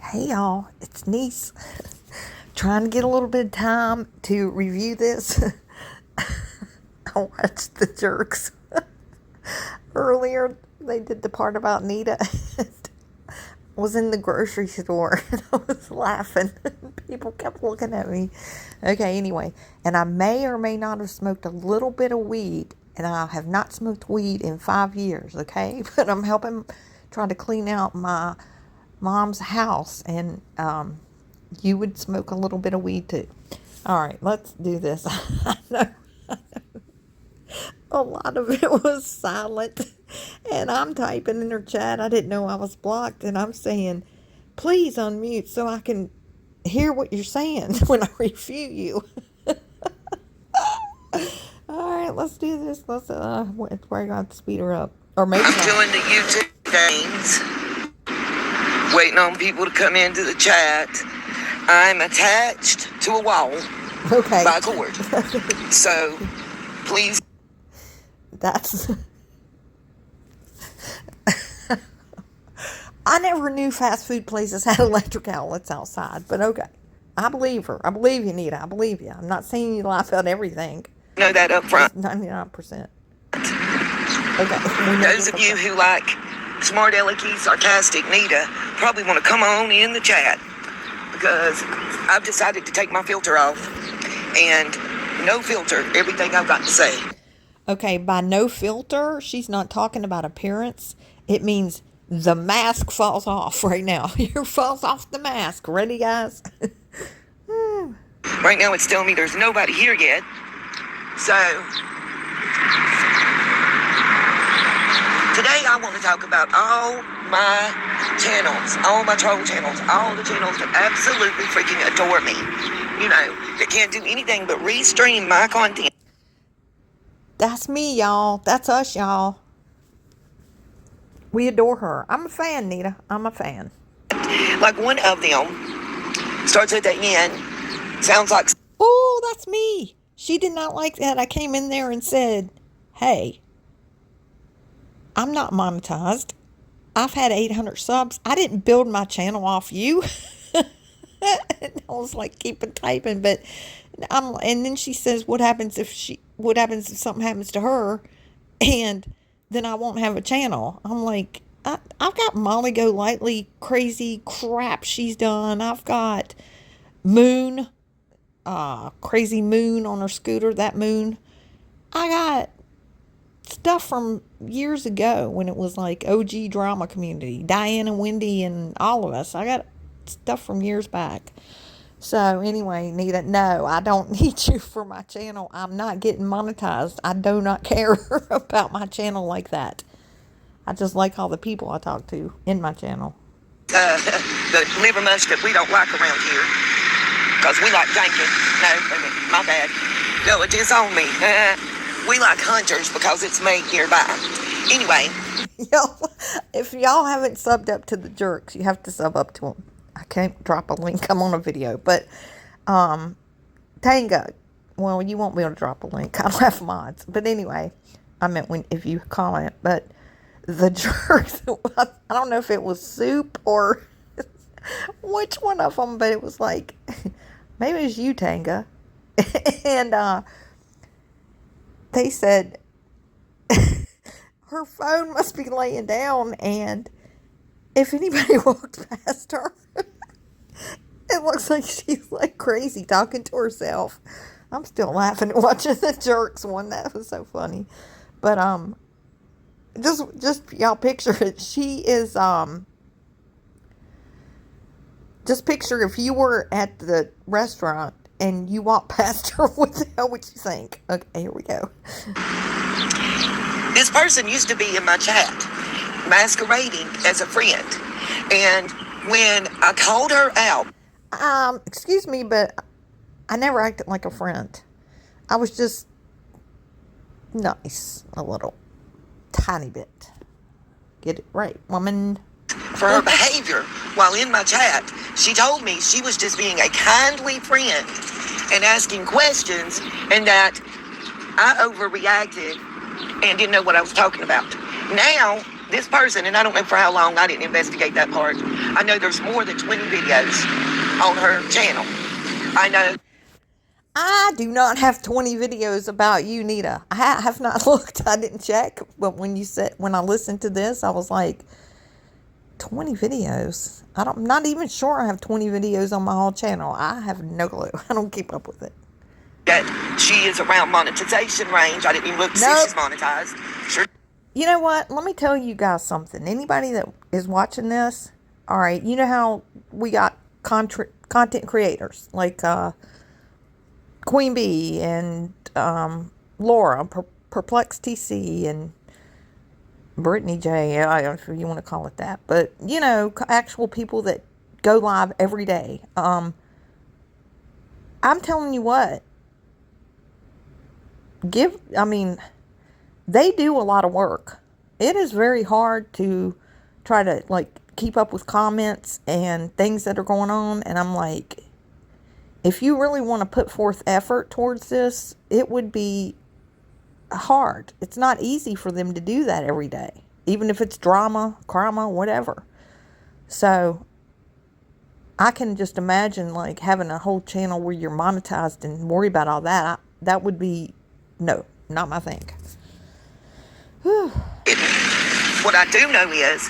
Hey y'all, it's Neese. Trying to get a little bit of time to review this. I watched The Jerks earlier. They did the part about Nita. I was in the grocery store and I was laughing. People kept looking at me. Okay, anyway. And I may or may not have smoked a little bit of weed. And I have not smoked weed in 5 years, okay? But I'm helping, trying to clean out my mom's house, and you would smoke a little bit of weed too. All right, let's do this. I know a lot of it was silent, and I'm typing in her chat. I didn't know I was blocked, and I'm saying, please unmute so I can hear what you're saying when I review you. All right, let's do this. Let's we're going to speed her up, or maybe I'm doing the YouTube games, waiting on people to come into the chat. I'm attached to a wall by a cord. So, please. That's... I never knew fast food places had electric outlets outside, but okay. I believe her. I believe you, Nita. I believe you. I'm not saying you lie about everything. Know that up front. 99%. Okay. Those of you who like smart, alecky, sarcastic Nita probably want to come on in the chat, because I've decided to take my filter off and no filter everything I've got to say. Okay, by no filter, she's not talking about appearance. It means the mask falls off right now. Your falls off the mask. Ready, guys? Right now it's telling me there's nobody here yet. So, today I want to talk about all my channels, all my troll channels, all the channels that absolutely freaking adore me. You know, that can't do anything but restream my content. That's me, y'all. That's us, y'all. We adore her. I'm a fan, Nita. I'm a fan. Like one of them starts at the end, sounds like... Oh, that's me. She did not like that. I came in there and said, hey, I'm not monetized. I've had 800 subs. I didn't build my channel off you. And I was like, keep it typing. But and then she says, what happens if something happens to her and then I won't have a channel? I'm like, I've got Molly Go Lightly crazy crap she's done. I've got Moon, crazy Moon on her scooter, that Moon. I got stuff from years ago when it was like OG drama community, Diane and Wendy and all of us. I got stuff from years back. So anyway, Nita, no, I don't need you for my channel. I'm not getting monetized. I do not care about my channel like that. I just like all the people I talk to in my channel. The liver mush that we don't like around here, because we like drinking. No, wait a minute, my bad. No, it is on me. We like hunters because it's made nearby. Anyway. If y'all haven't subbed up to the Jerks, you have to sub up to them. I can't drop a link. I'm on a video. But Tango, well, you won't be able to drop a link. I'll have mods. But anyway, I meant if you comment. But the Jerks, I don't know if it was Soup or which one of them, but it was like, maybe it was you, Tango. And they said her phone must be laying down, and if anybody walked past her, it looks like she's like crazy talking to herself. I'm still laughing at watching the Jerks one. That was so funny. But just y'all picture it. She is just picture if you were at the restaurant and you walk past her, what the hell would you think? Okay, here we go. This person used to be in my chat, masquerading as a friend. And when I called her out... excuse me, but I never acted like a friend. I was just nice, a little, tiny bit. Get it right, woman. For her behavior while in my chat, she told me she was just being a kindly friend and asking questions, and that I overreacted and didn't know what I was talking about. Now, this person, and I don't know for how long, I didn't investigate that part. I know there's more than 20 videos on her channel. I know. I do not have 20 videos about you, Nita. I have not looked. I didn't check. But when I listened to this, I was like, 20 videos? I'm not even sure I have 20 videos on my whole channel. I have no clue. I don't keep up with it. That she is around monetization range. I didn't even look to see she's monetized. Sure. You know what? Let me tell you guys something. Anybody that is watching this, all right, you know how we got content creators like Queen Bee and Laura, Perplex TC, and Brittany J. I don't know if you want to call it that, but you know, actual people that go live every day. I'm telling you what. They do a lot of work. It is very hard to try to like keep up with comments and things that are going on. And I'm like, if you really want to put forth effort towards this, it would be hard. It's not easy for them to do that every day, even if it's drama, whatever. So I can just imagine like having a whole channel where you're monetized and worry about all that. That would be, no, not my thing. Whew. What I do know is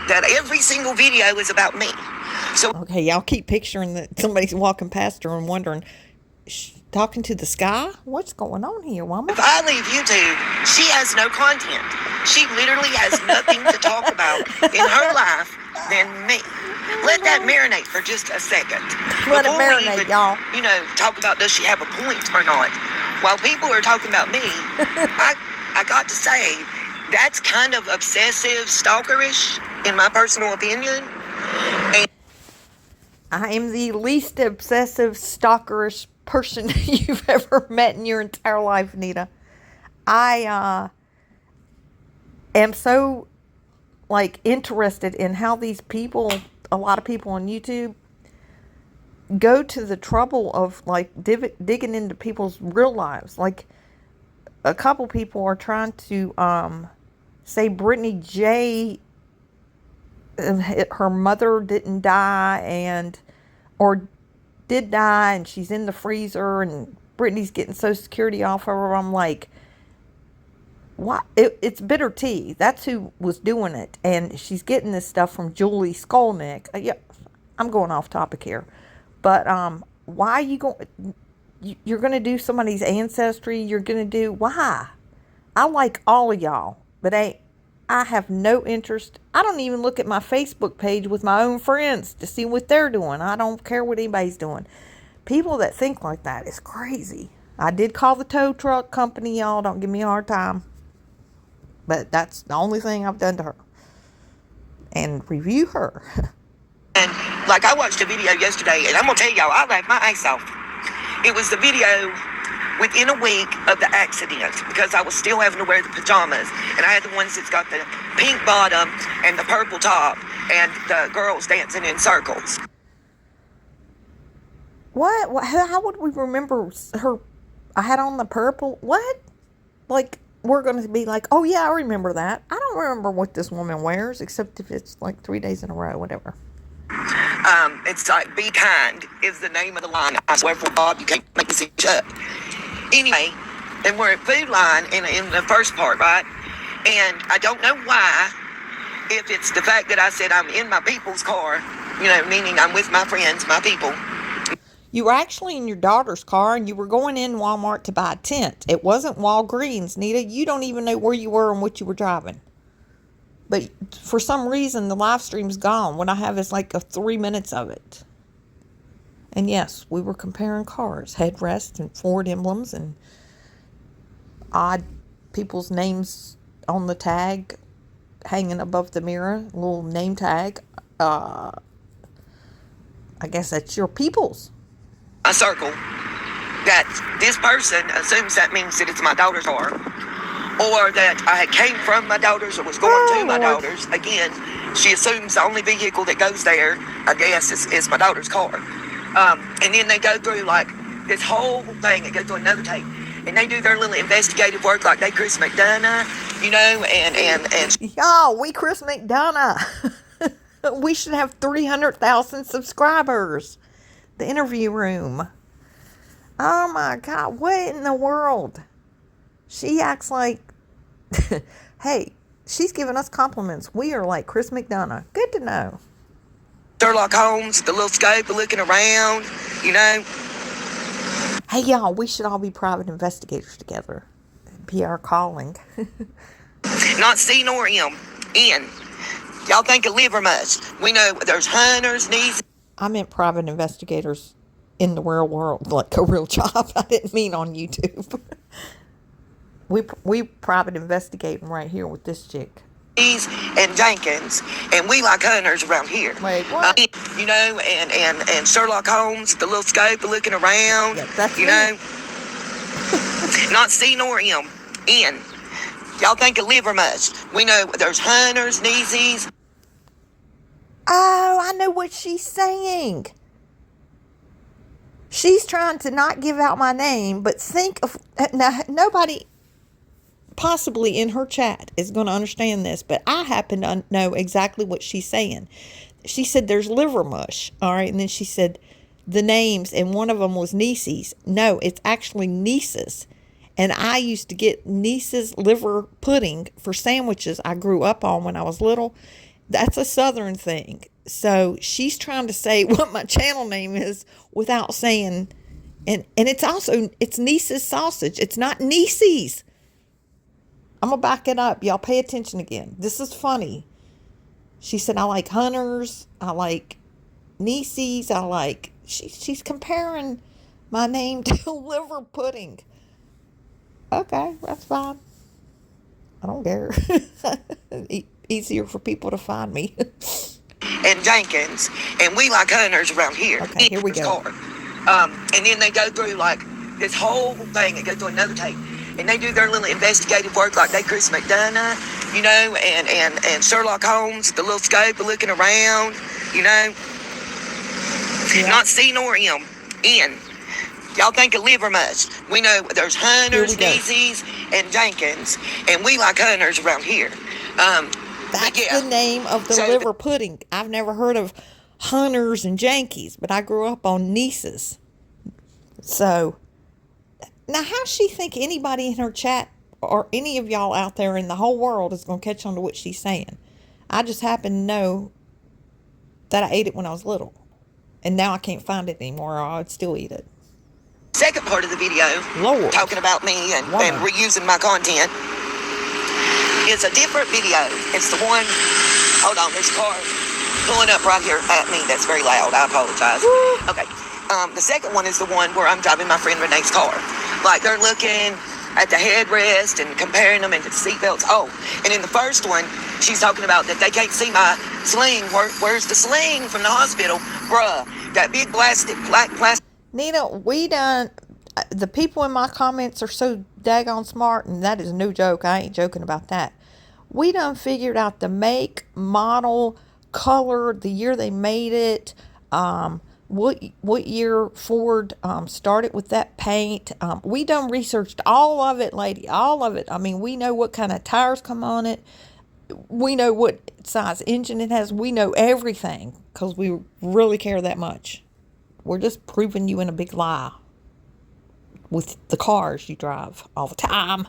that every single video is about me. So okay, y'all keep picturing that somebody's walking past her and wondering, talking to the sky? What's going on here, Mama? If I leave YouTube, she has no content. She literally has nothing to talk about in her life than me. Let that marinate for just a second. Let it marinate, y'all. You know, talk about does she have a point or not. While people are talking about me, I got to say, that's kind of obsessive, stalkerish, in my personal opinion. And I am the least obsessive, stalkerish person you've ever met in your entire life, Nita. I am so like interested in how these people, a lot of people on YouTube, go to the trouble of like digging into people's real lives. Like a couple people are trying to say Brittany J, her mother didn't die or did die, and she's in the freezer, and Brittany's getting Social Security off of her. I'm like, what? It's bitter tea. That's who was doing it, and she's getting this stuff from Julie Skolnick. Yeah, I'm going off topic here, but why are you going? You're going to do somebody's ancestry. You're going to do why? I like all of y'all, but I have no interest. I don't even look at my Facebook page with my own friends to see what they're doing. I don't care what anybody's doing. People that think like that is crazy. I did call the tow truck company, y'all. Don't give me a hard time. But that's the only thing I've done to her. And review her. And like I watched a video yesterday, and I'm going to tell y'all, I laughed my ass off. It was the video within a week of the accident, because I was still having to wear the pajamas, and I had the ones that's got the pink bottom and the purple top, and the girls dancing in circles. What? How would we remember her? I had on the purple. What? Like, we're going to be like, oh yeah, I remember that. I don't remember what this woman wears, except if it's like 3 days in a row, whatever. It's like, be kind is the name of the line. I swear for Bob, you can't make this up. Anyway, and we're at Food Line in the first part, right? And I don't know why, if it's the fact that I said I'm in my people's car, you know, meaning I'm with my friends, my people. You were actually in your daughter's car, and you were going in Walmart to buy a tent. It wasn't Walgreens, Nita. You don't even know where you were and what you were driving. But for some reason, the live stream's gone. What I have is like 3 minutes of it. And yes, we were comparing cars, headrests and Ford emblems and odd people's names on the tag hanging above the mirror, a little name tag. I guess that's your people's. A circle that this person assumes that means that it's my daughter's car, or that I had came from my daughter's or was going to my daughter's. Again, she assumes the only vehicle that goes there, I guess, is my daughter's car. And then they go through like this whole thing and go through another tape. and they do their little investigative work like they Chris McDonough, and Y'all, we Chris McDonough. We should have 300,000 subscribers. The interview room. Oh my God, what in the world? She acts like, hey, she's giving us compliments. We are like Chris McDonough. Good to know. Sherlock Holmes, the little scope looking around, Hey, y'all, we should all be private investigators together. Be our calling. Not C nor M, N. Y'all think of Livermus. We know there's hunters, Neese. I meant private investigators in the real world, like a real job. I didn't mean on YouTube. We private investigating right here with this chick. And Jenkins, and we like hunters around here. Wait, what? And Sherlock Holmes, the little scope looking around, Yeah, that's me. Not C nor M, N. Y'all think of Livermus. We know there's hunters, Neeses. Oh, I know what she's saying. She's trying to not give out my name, but think of... Now, nobody possibly in her chat is going to understand this, but I happen to know exactly what she's saying. She said there's liver mush, all right? And then she said the names, and one of them was Neese's. No, it's actually Neese's. And I used to get Neese's liver pudding for sandwiches I grew up on when I was little. That's a Southern thing. So she's trying to say what my channel name is without saying, and it's Neese's sausage. It's not Neese's. I'm going to back it up. Y'all pay attention again. This is funny. She said, I like hunters. I like Neese's. She's comparing my name to liver pudding. Okay, that's fine. I don't care. Easier for people to find me. And Jenkins, and we like hunters around here. Okay, here we go. And then they go through like this whole thing. It goes through another tape, and they do their little investigative work like they Chris McDonough, and Sherlock Holmes, the little scope looking around, Yeah. Not C nor M, N. Y'all think of Livermus. We know there's hunters, Neeses, and Jenkins, and we like hunters around here. That's the name of the liver pudding. I've never heard of hunters and Yankees, but I grew up on Neese's. So, now how's she think anybody in her chat or any of y'all out there in the whole world is going to catch on to what she's saying? I just happen to know that I ate it when I was little. And now I can't find it anymore, or I'd still eat it. Second part of the video, Lord, talking about me and reusing my content, is a different video. It's the one, hold on, there's a car pulling up right here at me. That's very loud. I apologize. Woo. Okay. The second one is the one where I'm driving my friend Renee's car. Like they're looking at the headrest and comparing them into the seatbelts. Oh, and in the first one, she's talking about that they can't see my sling. Where's the sling from the hospital? Bruh, that big plastic. Nita, the people in my comments are so daggone smart, and that is no joke. I ain't joking about that. We done figured out the make, model, color, the year they made it, what year Ford started with that paint. We done researched all of it, lady, all of it. I mean, we know what kind of tires come on it. We know what size engine it has. We know everything because we really care that much. We're just proving you in a big lie with the cars you drive all the time.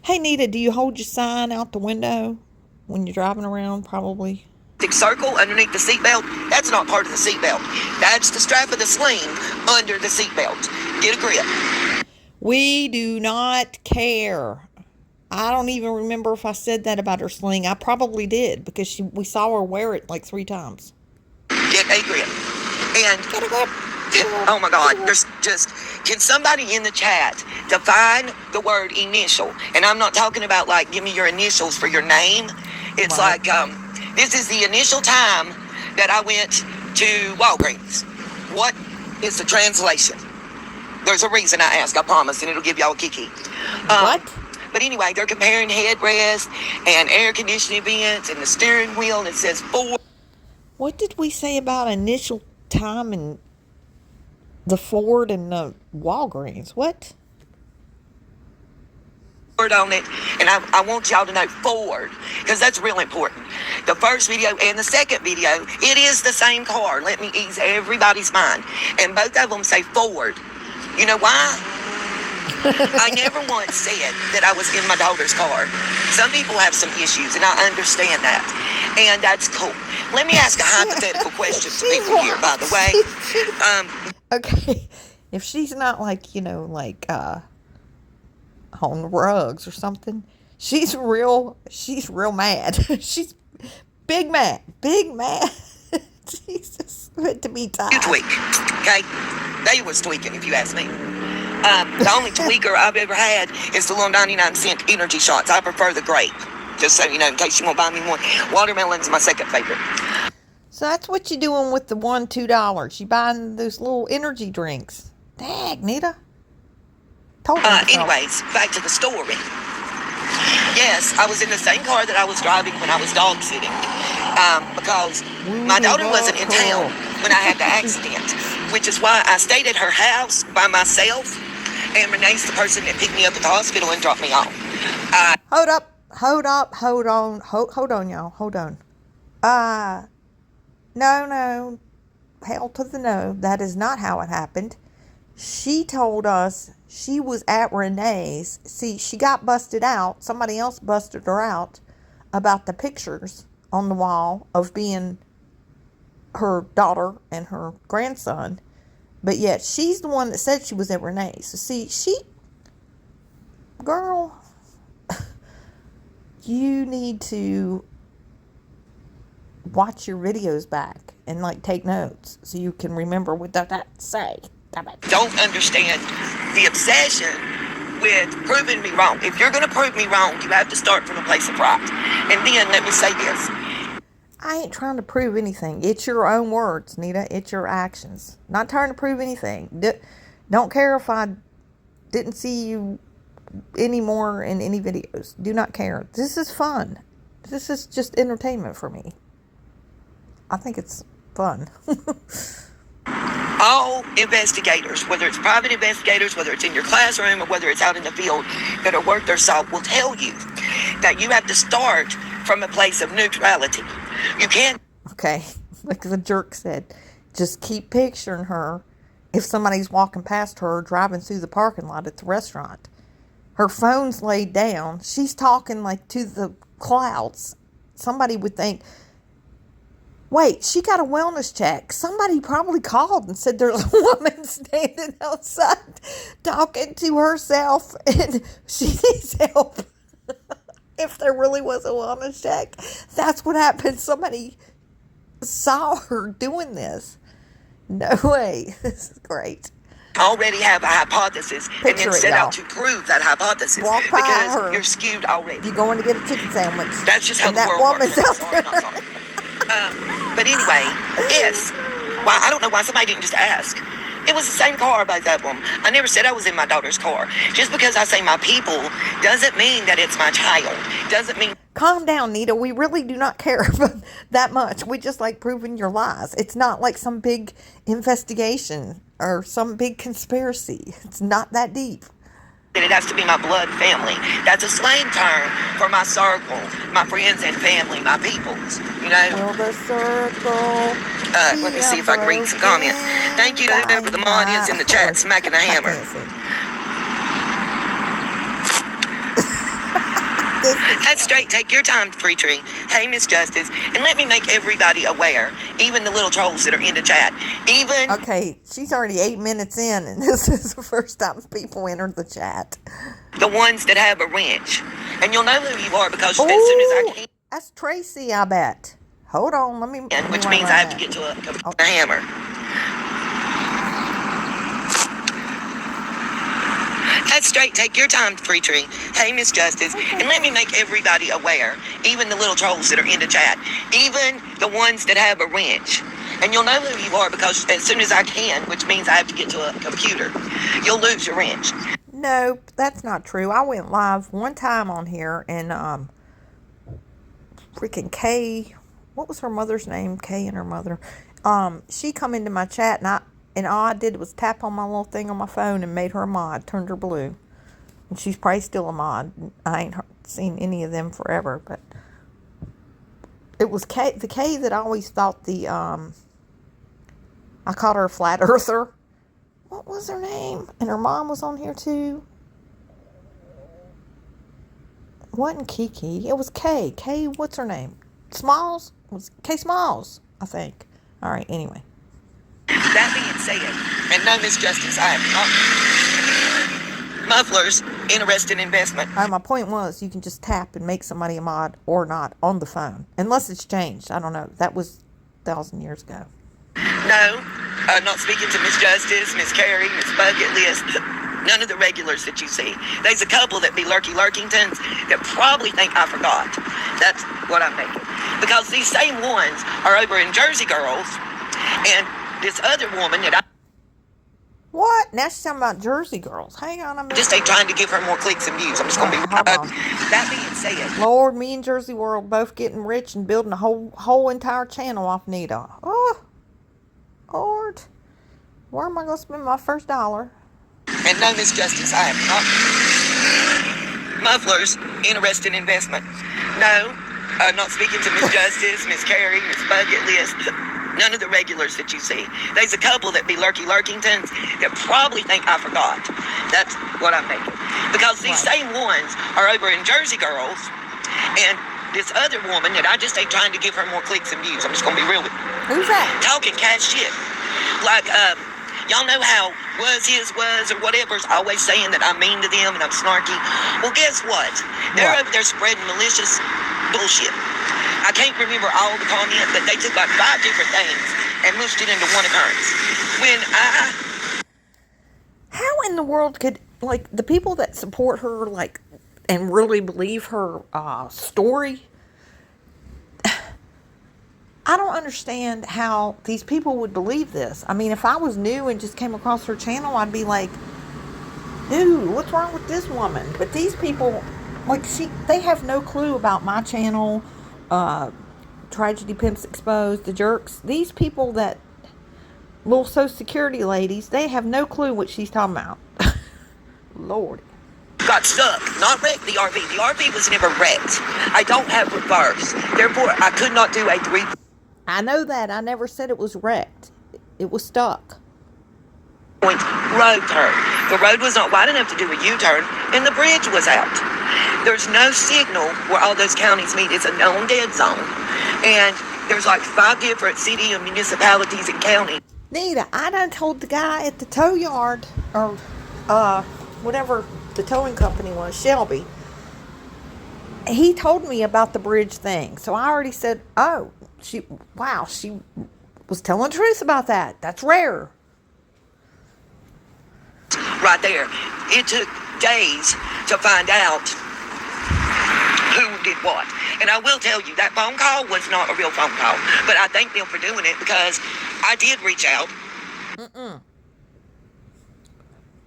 Hey, Nita, do you hold your sign out the window when you're driving around? Probably. Circle underneath the seatbelt, that's not part of the seatbelt. That's the strap of the sling under the seatbelt. Get a grip. We do not care. I don't even remember if I said that about her sling. I probably did because we saw her wear it like 3 times. Get a grip. And, oh my God, there's just, can somebody in the chat define the word initial? And I'm not talking about like, give me your initials for your name. It's like, this is the initial time that I went to Walgreens. What is the translation? There's a reason I ask, I promise, and it'll give y'all a kiki. What? But anyway, they're comparing headrest and air conditioning vents and the steering wheel, and it says Ford. What did we say about initial time and the Ford and the Walgreens? What? on it, and I want y'all to know Ford, because that's real important. The first video and the second video, it is the same car. Let me ease everybody's mind. And both of them say Ford. You know why? I never once said that I was in my daughter's car. Some people have some issues, and I understand that. And that's cool. Let me ask a hypothetical question to people here, by the way. Okay, if she's not like, on rugs or something, she's real mad. She's big mad. Jesus, to be tired. You tweak, okay? They was tweaking, if you ask me. The only tweaker I've ever had is the little 99-cent energy shots. I prefer the grape, just so you know, in case you want to buy me one. Watermelon's my second favorite. So that's what you doing with the $2. You buying those little energy drinks. Dang, Nita. Anyways, back to the story. Yes, I was in the same car that I was driving when I was dog sitting. Because my daughter wasn't in town when I had the accident, which is why I stayed at her house by myself, and Renee's the person that picked me up at the hospital and dropped me off. Hold on, y'all. Hold on. No. Hell to the no. That is not how it happened. She told us she was at Renee's. See, she got busted out. Somebody else busted her out about the pictures on the wall of being her daughter and her grandson. But yet, she's the one that said she was at Renee's. So, see, girl, you need to watch your videos back and, take notes so you can remember what that say. Don't understand the obsession with proving me wrong. If you're going to prove me wrong, you have to start from a place of pride. And then, let me say this. I ain't trying to prove anything. It's your own words, Nita. It's your actions. Not trying to prove anything. Don't care if I didn't see you anymore in any videos. Do not care. This is fun. This is just entertainment for me. I think it's fun. All investigators, whether it's private investigators, whether it's in your classroom, or whether it's out in the field, that are worth their salt, will tell you that you have to start from a place of neutrality. You can't. Okay, like the jerk said, just keep picturing her if somebody's walking past her or driving through the parking lot at the restaurant. Her phone's laid down. She's talking to the clouds. Somebody would think, wait, she got a wellness check. Somebody probably called and said there's a woman standing outside talking to herself and she needs help. If there really was a wellness check, that's what happened. Somebody saw her doing this. No way. This is great. Already have a hypothesis and then set out to prove that hypothesis. Walk by because her. You're skewed already. You're going to get a chicken sandwich. That's just how and the that world woman's works. out there. Sorry. But anyway, yes. Why, I don't know why somebody didn't just ask. It was the same car, both of them. I never said I was in my daughter's car. Just because I say my people doesn't mean that it's my child. Doesn't mean... Calm down, Nita. We really do not care that much. We just like proving your lies. It's not like some big investigation or some big conspiracy. It's not that deep. It has to be my blood family. That's a slang term for my circle, my friends and family, my peoples. You know? Will the circle let me see if I can read some comments. Thank you to the audience in the chat smacking the hammer. That's straight. Take your time, Free Tree. Hey, Miss Justice. And let me make everybody aware, even the little trolls that are in the chat. Okay, she's already 8 minutes in, and this is the first time people entered the chat. The ones that have a wrench. And you'll know who you are because as soon as I can... That's Tracy, I bet. Hold on, let me... Which means I have to get to a hammer. That's straight. Take your time, Free Tree. Hey, Miss Justice. And let me make everybody aware, even the little trolls that are in the chat, even the ones that have a wrench. And you'll know who you are because as soon as I can, which means I have to get to a computer, you'll lose your wrench. No, that's not true. I went live one time on here and freaking Kay, what was her mother's name? Kay and her mother. She come into my chat and all I did was tap on my little thing on my phone and made her a mod, turned her blue. And she's probably still a mod. I ain't seen any of them forever, but it was the Kay that I always thought I called her a flat earther. What was her name? And her mom was on here too. It wasn't Kiki. It was Kay. Kay, what's her name? Smalls? It was Kay Smalls, I think. All right, anyway. That being said, and no, Miss Justice, I have not. Mufflers, interested investment. My point was you can just tap and make somebody a mod or not on the phone. Unless it's changed. I don't know. That was 1,000 years ago. No, not speaking to Miss Justice, Miss Carrie, Miss Bucket List. None of the regulars that you see. There's a couple that be lurkingtons that probably think I forgot. That's what I'm thinking. Because these same ones are over in Jersey Girls, and this other woman that I What? Now she's talking about Jersey Girls. Hang on a minute. just ain't trying to give her more clicks and views. I'm just gonna be Hold on. that being said. Lord, me and Jersey World both getting rich and building a whole entire channel off Nita. Oh, Lord, where am I going to spend my first dollar? And no, Miss Justice, I have not. Mufflers, interested investment. No, not speaking to Miss Justice, Miss Carrie, Miss Bucket List. None of the regulars that you see. There's a couple that be lurkingtons that probably think I forgot. That's what I'm thinking. Because these same ones are over in Jersey Girls, and this other woman that I just ain't trying to give her more clicks and views. I'm just gonna be real with you. Who's that? Talking cash shit. Like, y'all know how was or whatever's always saying that I'm mean to them and I'm snarky. Well, guess what? They're over there spreading malicious bullshit. I can't remember all the comments, but they took like 5 different things and mushed it into one occurrence. How in the world could, like, the people that support her, like, and really believe her story, I don't understand how these people would believe this. I mean, if I was new and just came across her channel, I'd be like, dude, what's wrong with this woman? But these people, like, they have no clue about my channel, Tragedy Pimps Exposed, The Jerks. These people that, little Social Security ladies, they have no clue what she's talking about. Lord. Got stuck, not wrecked the RV. The RV was never wrecked. I don't have reverse. Therefore, I could not do a 3. I know that. I never said it was wrecked. It was stuck. Point road turn. The road was not wide enough to do a U-turn, and the bridge was out. There's no signal where all those counties meet. It's a known dead zone. And there's like 5 different city and municipalities and counties. Nita, I done told the guy at the tow yard, or whatever the towing company was, Shelby. He told me about the bridge thing. So I already said, oh, she was telling the truth about that. That's rare. Right there. It took days to find out who did what. And I will tell you, that phone call was not a real phone call. But I thank them for doing it because I did reach out.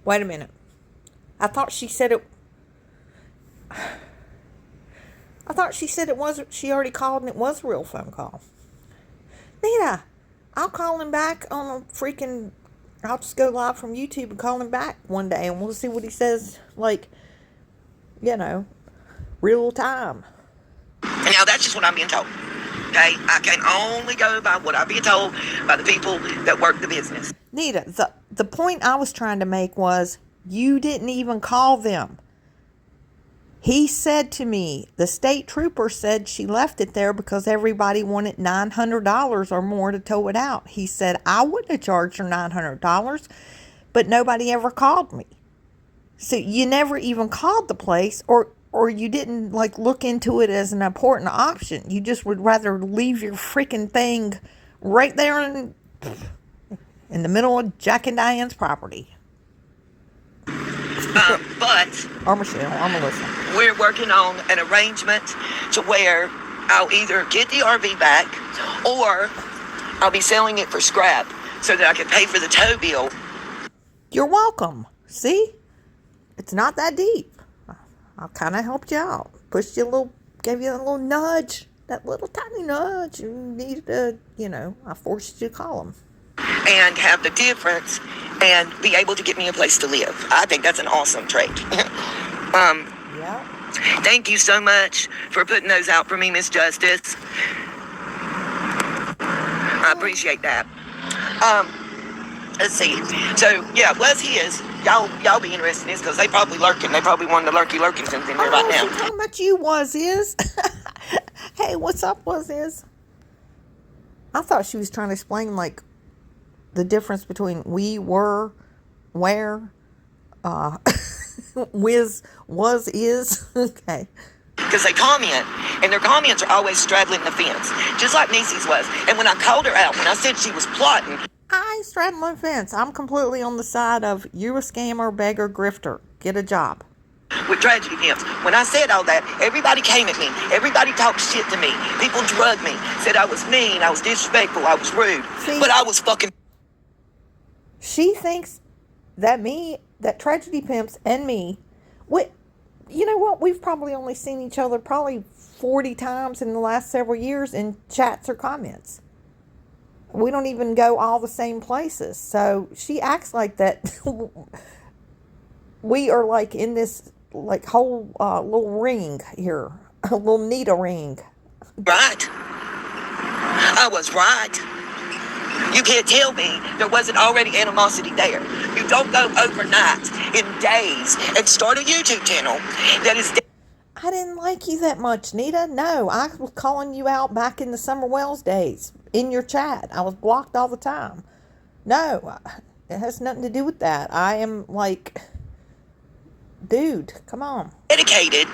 Wait a minute. I thought she said it. I thought she said it was. She already called and it was a real phone call. Nita, I'll call him back on a freaking. I'll just go live from YouTube and call him back one day and we'll see what he says. Like, real time. Now that's just what I'm being told. Okay, I can only go by what I'm being told by the people that work the business. Nita, the point I was trying to make was you didn't even call them. He said to me, the state trooper said she left it there because everybody wanted $900 or more to tow it out. He said, I wouldn't have charged her $900, but nobody ever called me. So you never even called the place or you didn't look into it as an important option. You just would rather leave your freaking thing right there in the middle of Jack and Diane's property. But or Michelle, or Melissa. We're working on an arrangement to where I'll either get the RV back or I'll be selling it for scrap so that I can pay for the tow bill. You're welcome. See? It's not that deep. I kind of helped you out. Pushed you a little, gave you a little nudge. That little tiny nudge. You needed to, I forced you to call them. And have the difference and be able to get me a place to live. I think that's an awesome trade. Yeah. Thank you so much for putting those out for me, Miss Justice. I appreciate that. Let's see. So yeah, was his. Y'all be interested in this because they probably lurking. They probably one of the lurkingtons in here right now. She talking about you, was is. Hey, what's up, was is? I thought she was trying to explain like the difference between we, were, where, whiz, was, is. Okay. Because they comment, and their comments are always straddling the fence, just like Neese's was. And when I called her out, when I said she was plotting, I ain't straddling the fence. I'm completely on the side of you a scammer, beggar, grifter. Get a job. with tragedy pimps, when I said all that, everybody came at me. Everybody talked shit to me. People drugged me, said I was mean, I was disrespectful, I was rude. See, but I was fucking... She thinks that tragedy pimps and me, you know what? We've probably only seen each other probably 40 times in the last several years in chats or comments. We don't even go all the same places. So she acts like that we are like in this like whole little ring here, a little Nita ring. Right. I was right. You can't tell me there wasn't already animosity there. You don't go overnight in days and start a YouTube channel that is... I didn't like you that much, Nita. No, I was calling you out back in the Summer Wells days in your chat. I was blocked all the time. No, it has nothing to do with that. I am like, dude, come on. Dedicated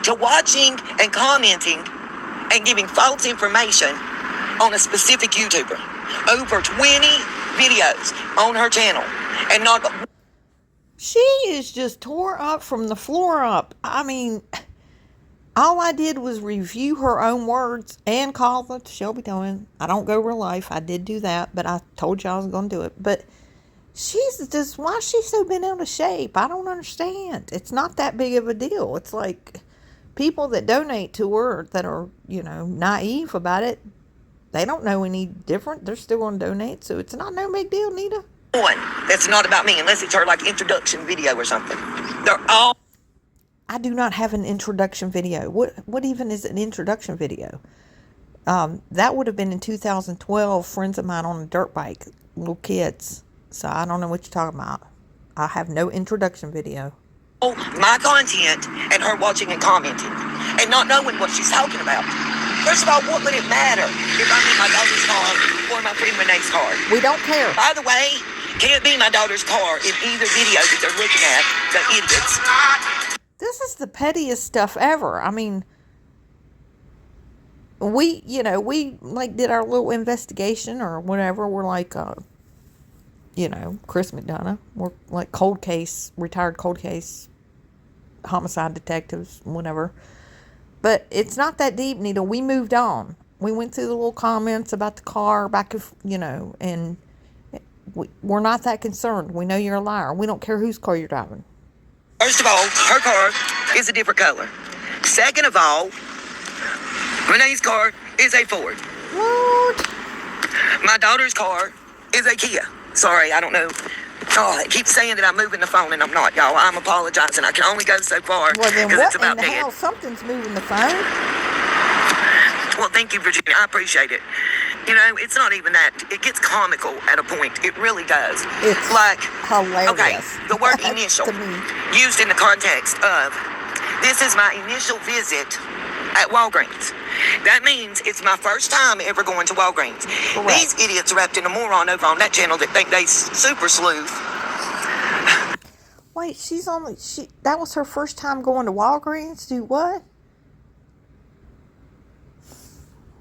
to watching and commenting and giving false information on a specific YouTuber. Over 20 videos on her channel. And not... She is just tore up from the floor up. I mean, all I did was review her own words and call the Shelby Cohen. I don't go real life. I did do that, but I told you I was going to do it. But she's just, why is she so bent out of shape? I don't understand. It's not that big of a deal. It's like people that donate to her that are, naive about it, they don't know any different. They're still going to donate, so it's not no big deal, Nita. One that's not about me, unless it's her like introduction video or something. They're all... I do not have an introduction video. What even is an introduction video? That would have been in 2012. Friends of mine on a dirt bike, little kids. So I don't know what you're talking about. I have no introduction video. My content and her watching and commenting and not knowing what she's talking about. First of all, what would it matter if I'm in my daughter's car or my friend Renee's car? We don't care. By the way, can't be my daughter's car in either video that they're looking at, the idiots. This is the pettiest stuff ever. I mean, we like did our little investigation or whatever. We're like, Chris McDonough. We're like retired cold case, homicide detectives, whatever. But it's not that deep, Nita. We moved on. We went through the little comments about the car and we're not that concerned. We know you're a liar. We don't care whose car you're driving. First of all, her car is a different color. Second of all, Renee's car is a Ford. What? My daughter's car is a Kia. Sorry, I don't know. Oh, it keeps saying that I'm moving the phone, and I'm not, y'all. I'm apologizing. I can only go so far because it's about in the hell? Something's moving the phone. Well, thank you, Virginia. I appreciate it. It's not even that. It gets comical at a point. It really does. It's like hilarious. Okay, the word initial used in the context of this is my initial visit at Walgreens. That means it's my first time ever going to Walgreens. Correct. These idiots wrapped in a moron over on that channel that think they super sleuth. Wait, that was her first time going to Walgreens? Do what?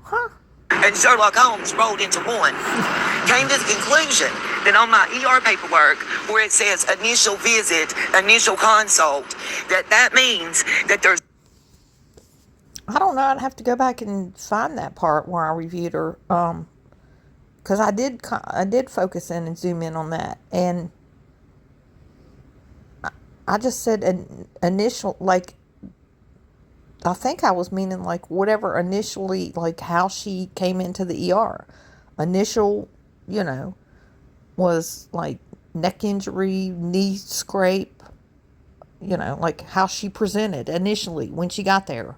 Huh? And Sherlock Holmes rolled into one. Came to the conclusion that on my ER paperwork, where it says initial visit, initial consult, that means that there's... I don't know. I'd have to go back and find that part where I reviewed her. Because I did focus in and zoom in on that. And I just said an initial, like, I think I was meaning like whatever initially, like how she came into the ER. Initial, was like neck injury, knee scrape, like how she presented initially when she got there.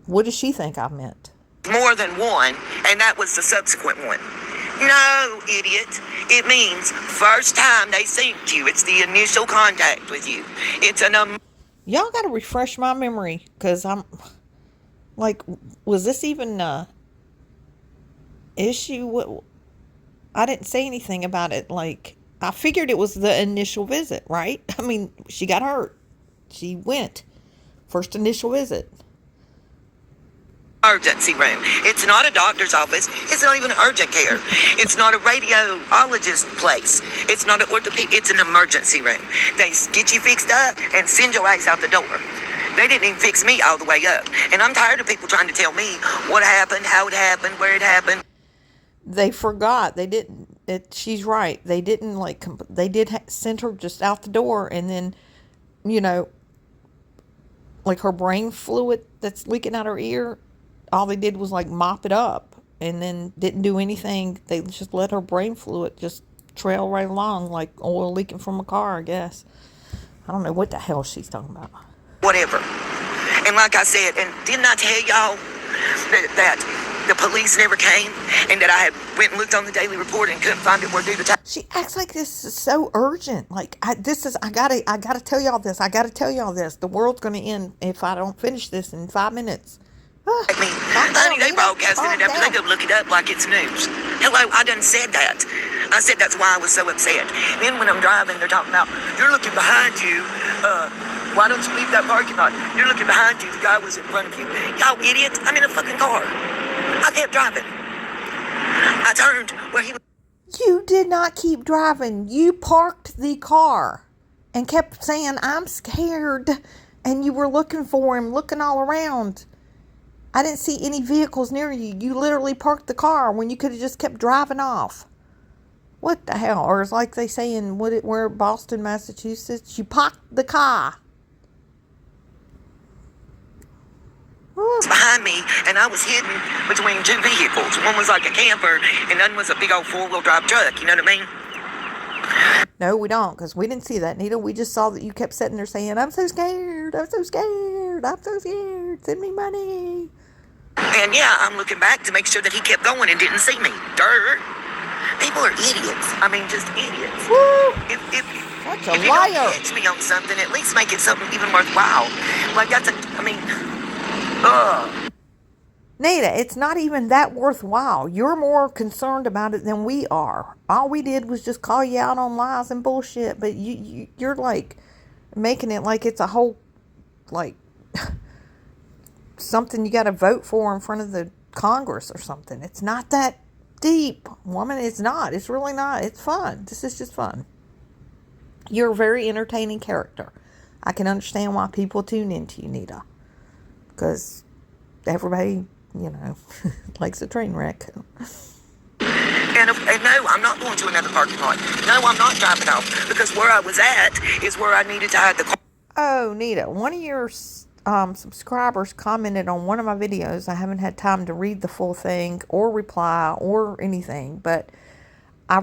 What does she think I meant? More than one, and that was the subsequent one. No, idiot. It means first time they seen you. It's the initial contact with you. It's an Y'all got to refresh my memory, because I'm like, was this even a issue? What, I didn't say anything about it. Like, I figured it was the initial visit, right? I mean, she got hurt. She went. First initial visit. emergency room. It's not a doctor's office. It's not even urgent care. It's not a radiologist place. It's not an orthopedic. It's an emergency room. They get you fixed up and send your ass out the door. They didn't even fix me all the way up. And I'm tired of people trying to tell me what happened, how it happened, where it happened. They forgot. They didn't. She's right. They didn't they did send her just out the door, and then, like her brain fluid that's leaking out her ear, all they did was like mop it up, and then didn't do anything. They just let her brain fluid just trail right along like oil leaking from a car, I guess. I don't know what the hell she's talking about. Whatever. And like I said, and didn't I tell y'all that the police never came, and that I had went and looked on the daily report and couldn't find it where due the time? She acts like this is so urgent. Like, I gotta tell y'all this. I gotta tell y'all this. The world's gonna end if I don't finish this in 5 minutes. I mean, honey, they broadcasted it after they go look it up like it's news. Hello, I done said that. I said that's why I was so upset. Then when I'm driving, they're talking about, you're looking behind you. Why don't you leave that parking lot? You're looking behind you. The guy was in front of you. Y'all idiots. I'm in a fucking car. I kept driving. I turned where he was. You did not keep driving. You parked the car and kept saying, I'm scared. And you were looking for him, looking all around. I didn't see any vehicles near you. You literally parked the car when you could have just kept driving off. What the hell? Or it's like they say in where Boston, Massachusetts, you parked the car. Behind me, and I was hidden between two vehicles. One was like a camper, and one was a big old four-wheel drive truck. You know what I mean? No, we don't, because we didn't see that, Nita. We just saw that you kept sitting there saying, I'm so scared, I'm so scared, I'm so scared, send me money. And yeah, I'm looking back to make sure that he kept going and didn't see me. Dirt. People are idiots. I mean, just idiots. Woo! If Such a you liar. don't catch me on something, at least make it something even worthwhile. Like Nita, it's not even that worthwhile. You're more concerned about it than we are. All we did was just call you out on lies and bullshit, but you're like making it like it's a whole, like, something you got to vote for in front of the Congress or something. It's not that deep, woman. It's not. It's really not. It's fun. This is just fun. You're a very entertaining character. I can understand why people tune into you, Nita. Because everybody, likes a train wreck. And no, I'm not going to another parking lot. No, I'm not driving off. Because where I was at is where I needed to hide the car. Oh, Nita, one of your subscribers commented on one of my videos. I haven't had time to read the full thing or reply or anything. But I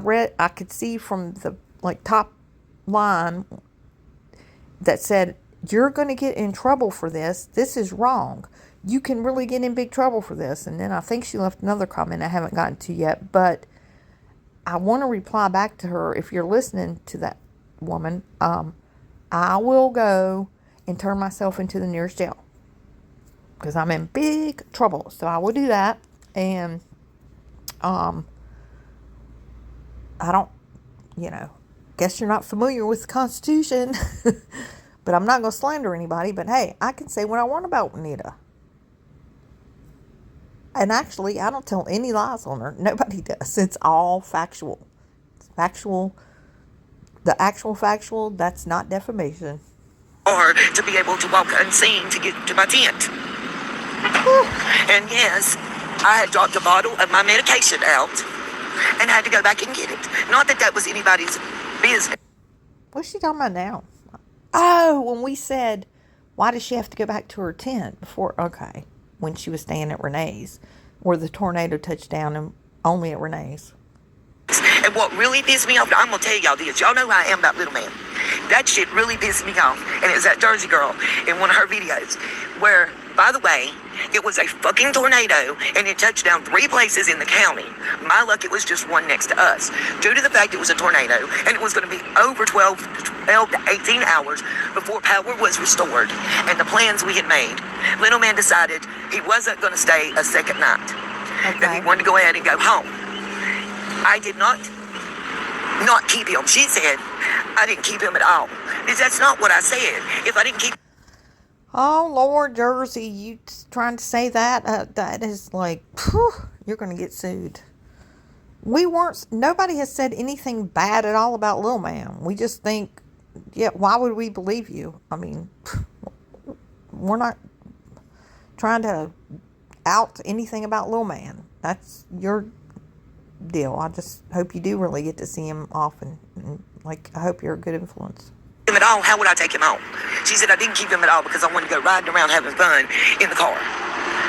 could see from the top line that said, you're going to get in trouble for this. This is wrong. You can really get in big trouble for this. And then I think she left another comment I haven't gotten to yet. But I want to reply back to her. If you're listening to that woman, I will go and turn myself into the nearest jail. Because I'm in big trouble. So I will do that. And I don't, guess you're not familiar with the Constitution. But I'm not going to slander anybody. But hey, I can say what I want about Nita. And actually, I don't tell any lies on her. Nobody does. It's all factual. It's factual. The actual factual, that's not defamation. Or to be able to walk unseen to get to my tent. And yes, I had dropped a bottle of my medication out and had to go back and get it. Not that was anybody's business. What's she talking about now? Oh, when we said, why does she have to go back to her tent before? Okay. When she was staying at Renee's, where the tornado touched down and only at Renee's. And what really pissed me off, I'm going to tell y'all this. Y'all know who I am, that little man. That shit really pissed me off. And it was that Jersey girl in one of her videos where, by the way, it was a fucking tornado and it touched down 3 places in the county. My luck, it was just one next to us. Due to the fact it was a tornado and it was going to be over 12 to 18 hours before power was restored and the plans we had made, little man decided he wasn't going to stay a second night. Okay. That he wanted to go ahead and go home. I did not keep him. She said I didn't keep him at all. That's not what I said. If I didn't keep... Oh, Lord, Jersey, you trying to say that? That is like, whew, you're going to get sued. Nobody has said anything bad at all about Lil Man. We just think, yeah, why would we believe you? I mean, we're not trying to out anything about Lil Man. That's your deal. I just hope you do really get to see him often. And like, I hope you're a good influence. Him at all, how would I take him home? She said I didn't keep him at all because I wanted to go riding around having fun in the car.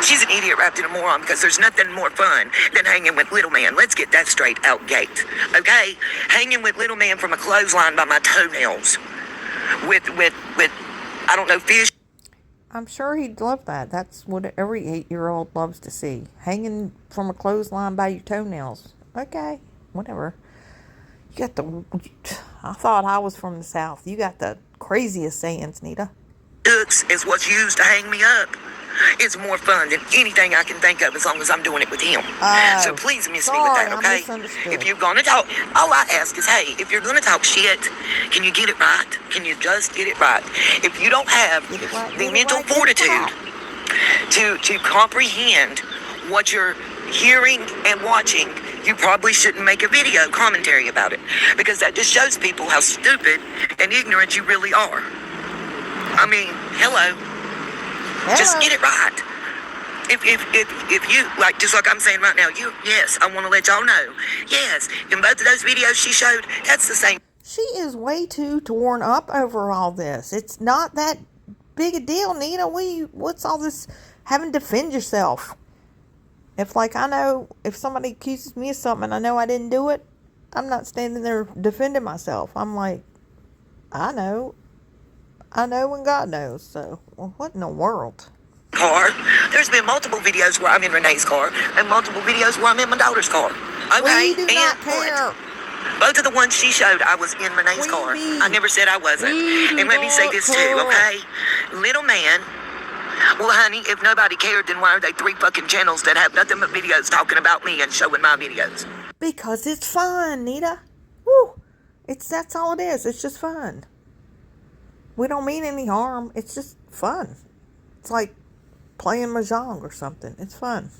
She's an idiot wrapped in a moron because there's nothing more fun than hanging with little man. Let's get that straight out gate. Okay? Hanging with little man from a clothesline by my toenails. With I don't know, fish. I'm sure he'd love that. That's what every 8-year-old loves to see. Hanging from a clothesline by your toenails. Okay, whatever. I thought I was from the South. You got the craziest sayings, Nita. Hooks is what's used to hang me up. It's more fun than anything I can think of as long as I'm doing it with him. So please miss me with that, okay? If you're gonna talk, all I ask is, hey, if you're gonna talk shit, can you get it right? Can you just get it right? If you don't have the mental fortitude to comprehend what you're hearing and watching, you probably shouldn't make a video commentary about it, because that just shows people how stupid and ignorant you really are. I mean, hello. Just get it right. If you, like, just like I'm saying right now, yes, I want to let y'all know. Yes, in both of those videos she showed, that's the same. She is way too torn up over all this. It's not that big a deal, Nita. What's all this having to defend yourself? If, like, I know if somebody accuses me of something and I know I didn't do it, I'm not standing there defending myself. I'm like, I know when God knows. So, well, what in the world? Car. There's been multiple videos where I'm in Renee's car and multiple videos where I'm in my daughter's car. Okay, We do not care. Both of the ones she showed, I was in Renee's car. I never said I wasn't. And let me say this too, okay? Little man. Well, honey, if nobody cared, then why are they 3 fucking channels that have nothing but videos talking about me and showing my videos? Because it's fun, Nita. Woo! That's all it is. It's just fun. We don't mean any harm. It's just fun. It's like playing mahjong or something. It's fun.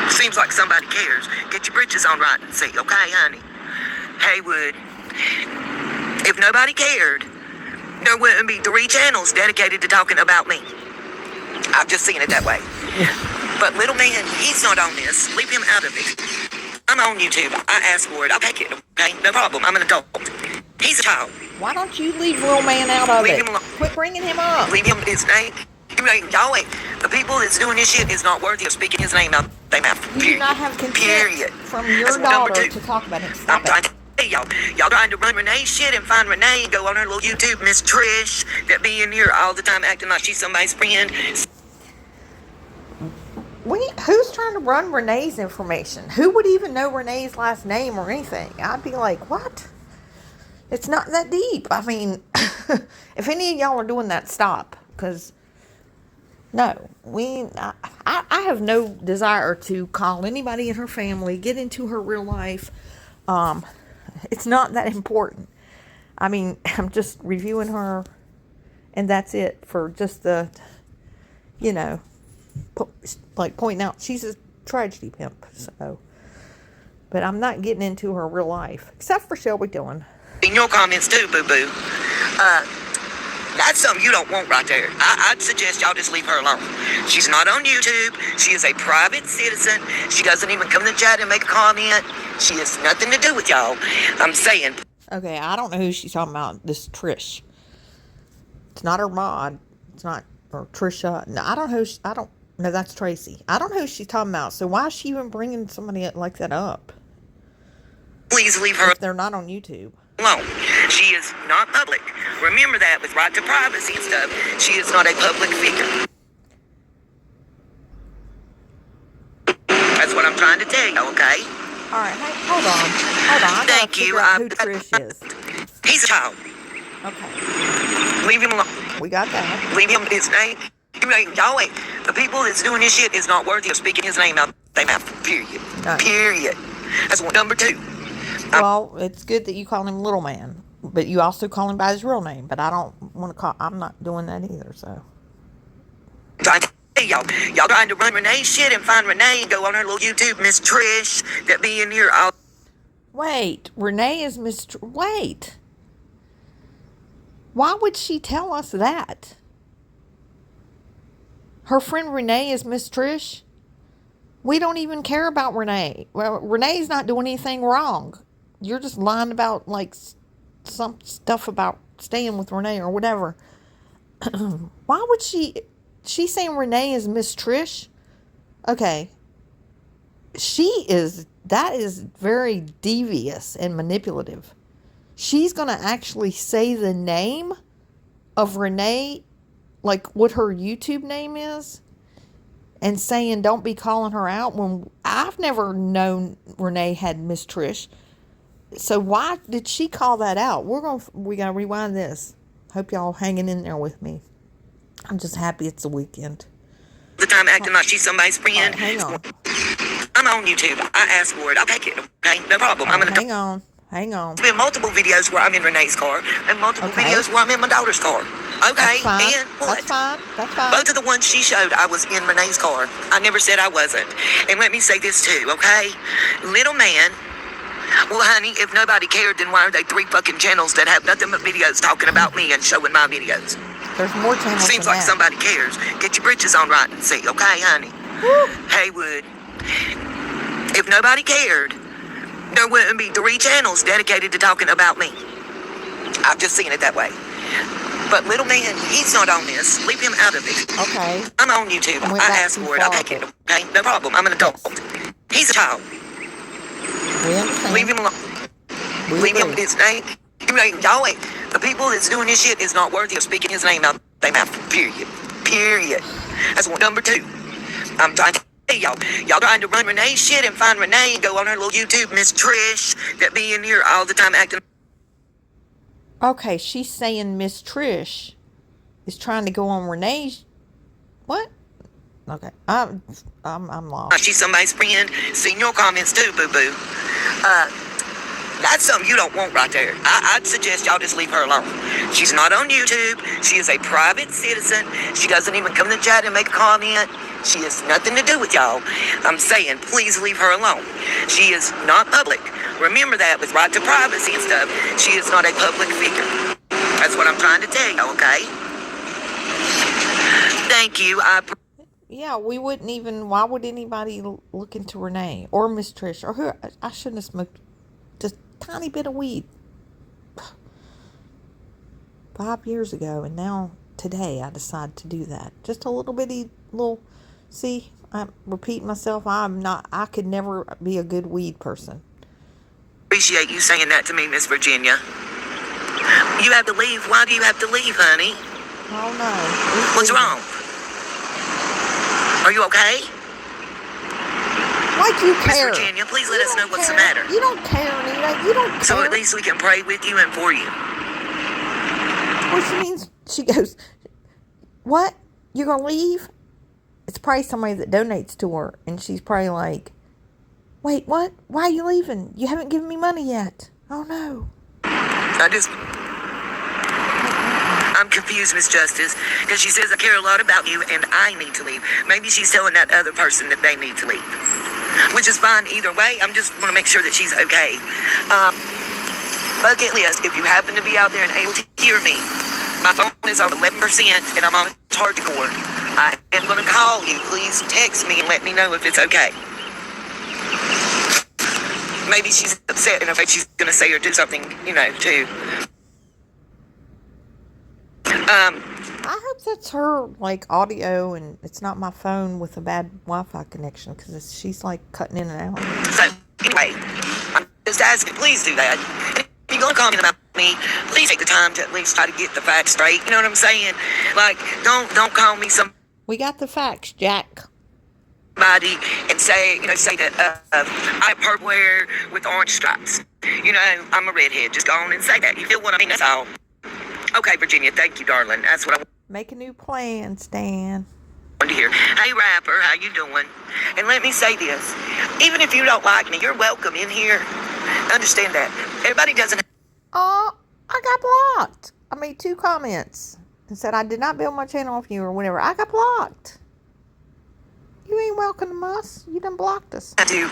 Seems like somebody cares. Get your britches on right and see, okay, honey? Haywood, if nobody cared, there wouldn't be 3 channels dedicated to talking about me. I've just seen it that way. But little man, he's not on this. Leave him out of it. I'm on YouTube. I asked for it. I'll take it, okay? No problem. I'm an adult. He's a child. Why don't you leave Real Man out of Leave it? him alone. Quit bringing him up. Leave him his name. Y'all ain't. The people that's doing this shit is not worthy of speaking his name out their mouth. You do not have consent Period. from your That's number daughter 2. to talk about him. I'm Stop trying it. to tell y'all. Y'all trying to run Renee's shit and find Renee and go on her little YouTube, Miss Trish, that be in here all the time acting like she's somebody's friend. Who's trying to run Renee's information? Who would even know Renee's last name or anything? I'd be like, what? It's not that deep. I mean, if any of y'all are doing that, stop. Because, no. I have no desire to call anybody in her family, get into her real life. It's not that important. I mean, I'm just reviewing her, and that's it for just the, pointing out she's a tragedy pimp. So, but I'm not getting into her real life, except for Shelby Dillon. In your comments too, boo-boo. That's something you don't want right there. I'd suggest y'all just leave her alone. She's not on YouTube. She is a private citizen. She doesn't even come to the chat and make a comment. She has nothing to do with y'all. I'm saying. Okay, I don't know who she's talking about. This Trish. It's not her mod. It's not, or Trisha. No, I don't know. No, that's Tracy. I don't know who she's talking about. So why is she even bringing somebody like that up? Please leave her if they're not on YouTube. alone. She is not public. Remember that with right to privacy and stuff. She is not a public figure. That's what I'm trying to tell you, okay? All right, hey, hold on. I gotta figure out who Trish is. He's a child. Okay. Leave him alone. We got that. Leave him his name. Y'all wait. The people that's doing this shit is not worthy of speaking his name out their mouth. Period. No. Period. That's one. Number 2. Well, it's good that you call him Little Man, but you also call him by his real name. But I don't want to call. I'm not doing that either. So. Hey, y'all trying to run Renee's shit and find Renee and go on her little YouTube, Miss Trish, that be in here all. Wait, Renee is Miss. Wait. Why would she tell us that? Her friend Renee is Miss Trish? We don't even care about Renee. Well, Renee's not doing anything wrong. You're just lying about, like, some stuff about staying with Renee or whatever. Why would she... She's saying Renee is Miss Trish? Okay. That is very devious and manipulative. She's going to actually say the name of Renee, like what her YouTube name is, and saying don't be calling her out when I've never known Renee had Miss Trish. So why did she call that out? We gotta rewind this. Hope y'all hanging in there with me. I'm just happy it's the weekend. The time acting like she's somebody's friend. Right, hang on. I'm on YouTube. I asked for it. I'll take it. Okay, no problem. I'm gonna Hang on. There's been multiple videos where I'm in Renee's car and multiple videos where I'm in my daughter's car. Okay, That's fine. and what? That's fine. Both of the ones she showed, I was in Renee's car. I never said I wasn't. And let me say this too, okay? Little man. Well, honey, if nobody cared, then why are they 3 fucking channels that have nothing but videos talking about me and showing my videos? There's more channels. Seems like somebody cares. Get your britches on right and see, okay, honey? Woo. Haywood. If nobody cared, there wouldn't be 3 channels dedicated to talking about me. I've just seen it that way. But little man, he's not on this. Leave him out of it. Okay. I'm on YouTube. I asked for it. I'll take it. Okay? No problem. I'm an adult. He's a child. We understand. Leave him alone. Leave him his name. Y'all wait. The people that's doing this shit is not worthy of speaking his name out their mouth. Period. Period. That's one. Number 2. I'm trying to tell y'all trying to run Renee's shit and find Renee and go on her little YouTube, Miss Trish, that be in here all the time acting. Okay, she's saying Miss Trish is trying to go on Renee's. What? Okay, I'm lost. She's somebody's friend. Seen your comments too, boo boo. That's something you don't want right there. I'd suggest y'all just leave her alone. She's not on YouTube. She is a private citizen. She doesn't even come to the chat and make a comment. She has nothing to do with y'all. I'm saying, please leave her alone. She is not public. Remember that with right to privacy and stuff. She is not a public figure. That's what I'm trying to tell you, okay? Thank you. Yeah, we wouldn't even. Why would anybody look into Renee or Miss Trish or who? I shouldn't have smoked just a tiny bit of weed 5 years ago, and now today I decided to do that. Just a little bitty little. See, I repeat myself. I could never be a good weed person. Appreciate you saying that to me, Miss Virginia. You have to leave. Why do you have to leave, honey? Oh no. What's wrong? Are you okay? Like you care. Miss Virginia, please let us know what's the matter. You don't care, Nita. You don't care. So at least we can pray with you and for you. Well, she means, she goes, what? You're going to leave? It's probably somebody that donates to her. And she's probably like, wait, what? Why are you leaving? You haven't given me money yet. Oh, no. I'm confused, Miss Justice, because she says I care a lot about you and I need to leave. Maybe she's telling that other person that they need to leave, which is fine either way. I'm just want to make sure that she's okay. Bucket list, if you happen to be out there and able to hear me, my phone is on 11% and I'm on charge cord. I am going to call you. Please text me and let me know if it's okay. Maybe she's upset and she's going to say or do something, too. I hope that's her, like, audio, and it's not my phone with a bad Wi-Fi connection, because she's, like, cutting in and out. So, anyway, I'm just asking, please do that. If you're going to comment about me, please take the time to at least try to get the facts straight. You know what I'm saying? Like, don't call me We got the facts, Jack. somebody and say that I'm purple hair with orange stripes. You know, I'm a redhead. Just go on and say that. You feel what I mean? That's all. Okay, Virginia. Thank you, darling. That's what I Make a new plan, Stan. want to hear. Hey, rapper, how you doing? And let me say this. Even if you don't like me, you're welcome in here. Understand that. Everybody doesn't. Oh, I got blocked. I made 2 comments and said I did not build my channel off you or whatever. I got blocked. You ain't welcome to us. You done blocked us. I do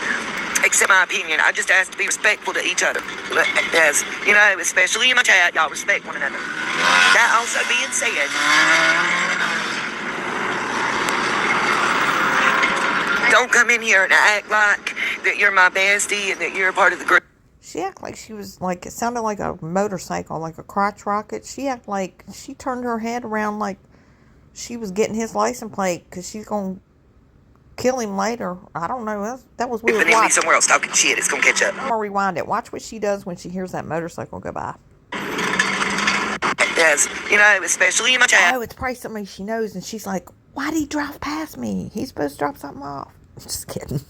accept my opinion. I just ask to be respectful to each other. As you know, especially in my chat, y'all respect one another. That also being said, don't come in here and act like that you're my bestie and that you're a part of the group. She acted like she was like, it sounded like a motorcycle, like a crotch rocket. She acted like she turned her head around like she was getting his license plate because she's going to kill him later. I don't know. That was weird. But then be somewhere else talking shit. It's going to catch up. I'm going to rewind it. Watch what she does when she hears that motorcycle go by. As you know, especially in my chat. Oh, it's probably somebody she knows, and she's like, why'd he drive past me? He's supposed to drop something off. Just kidding.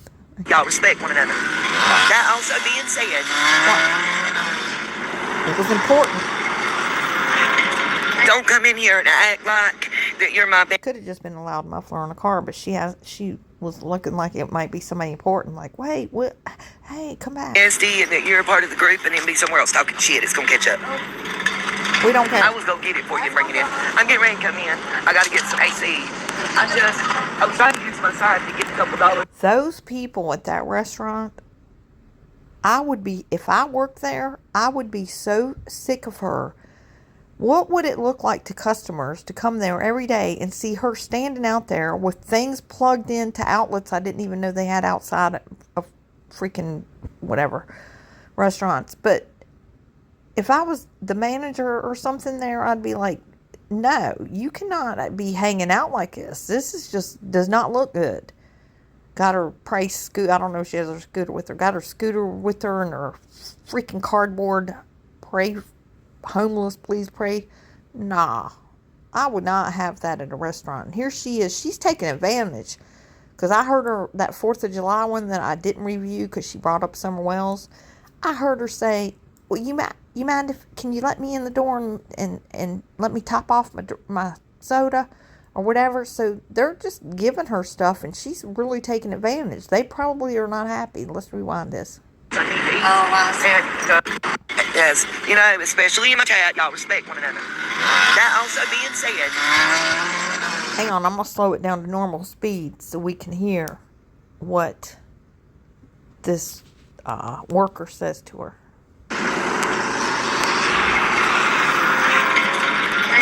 Y'all respect one another. That also being said, it was important. Don't come in here and act like that you're my Could have just been a loud muffler on the car, but she was looking like it might be somebody important. Like, wait, what? Hey, come back. bestie and that you're a part of the group and then be somewhere else talking shit. It's gonna catch up. We don't care. I was gonna get it for you and bring it in. I'm getting ready to come in. I gotta get some AC. I was trying to use my side to get a couple dollars. Those people at that restaurant, if I worked there, I would be so sick of her. What would it look like to customers to come there every day and see her standing out there with things plugged into outlets I didn't even know they had outside of freaking whatever restaurants? But if I was the manager or something there, I'd be like, no, you cannot be hanging out like this. This is just does not look good. Got her price scooter. I don't know if she has her scooter with her. Got her scooter with her and her freaking cardboard. Pray, homeless, please pray. Nah, I would not have that at a restaurant. And here she is. She's taking advantage. Because I heard her, that 4th of July one that I didn't review because she brought up Summer Wells. I heard her say, well, you mind if, can you let me in the door and let me top off my soda or whatever? So they're just giving her stuff and she's really taking advantage. They probably are not happy. Let's rewind this. Yes, you know, especially in my chat, y'all respect one another. That also being said, hang on, I'm going to slow it down to normal speed so we can hear what this worker says to her.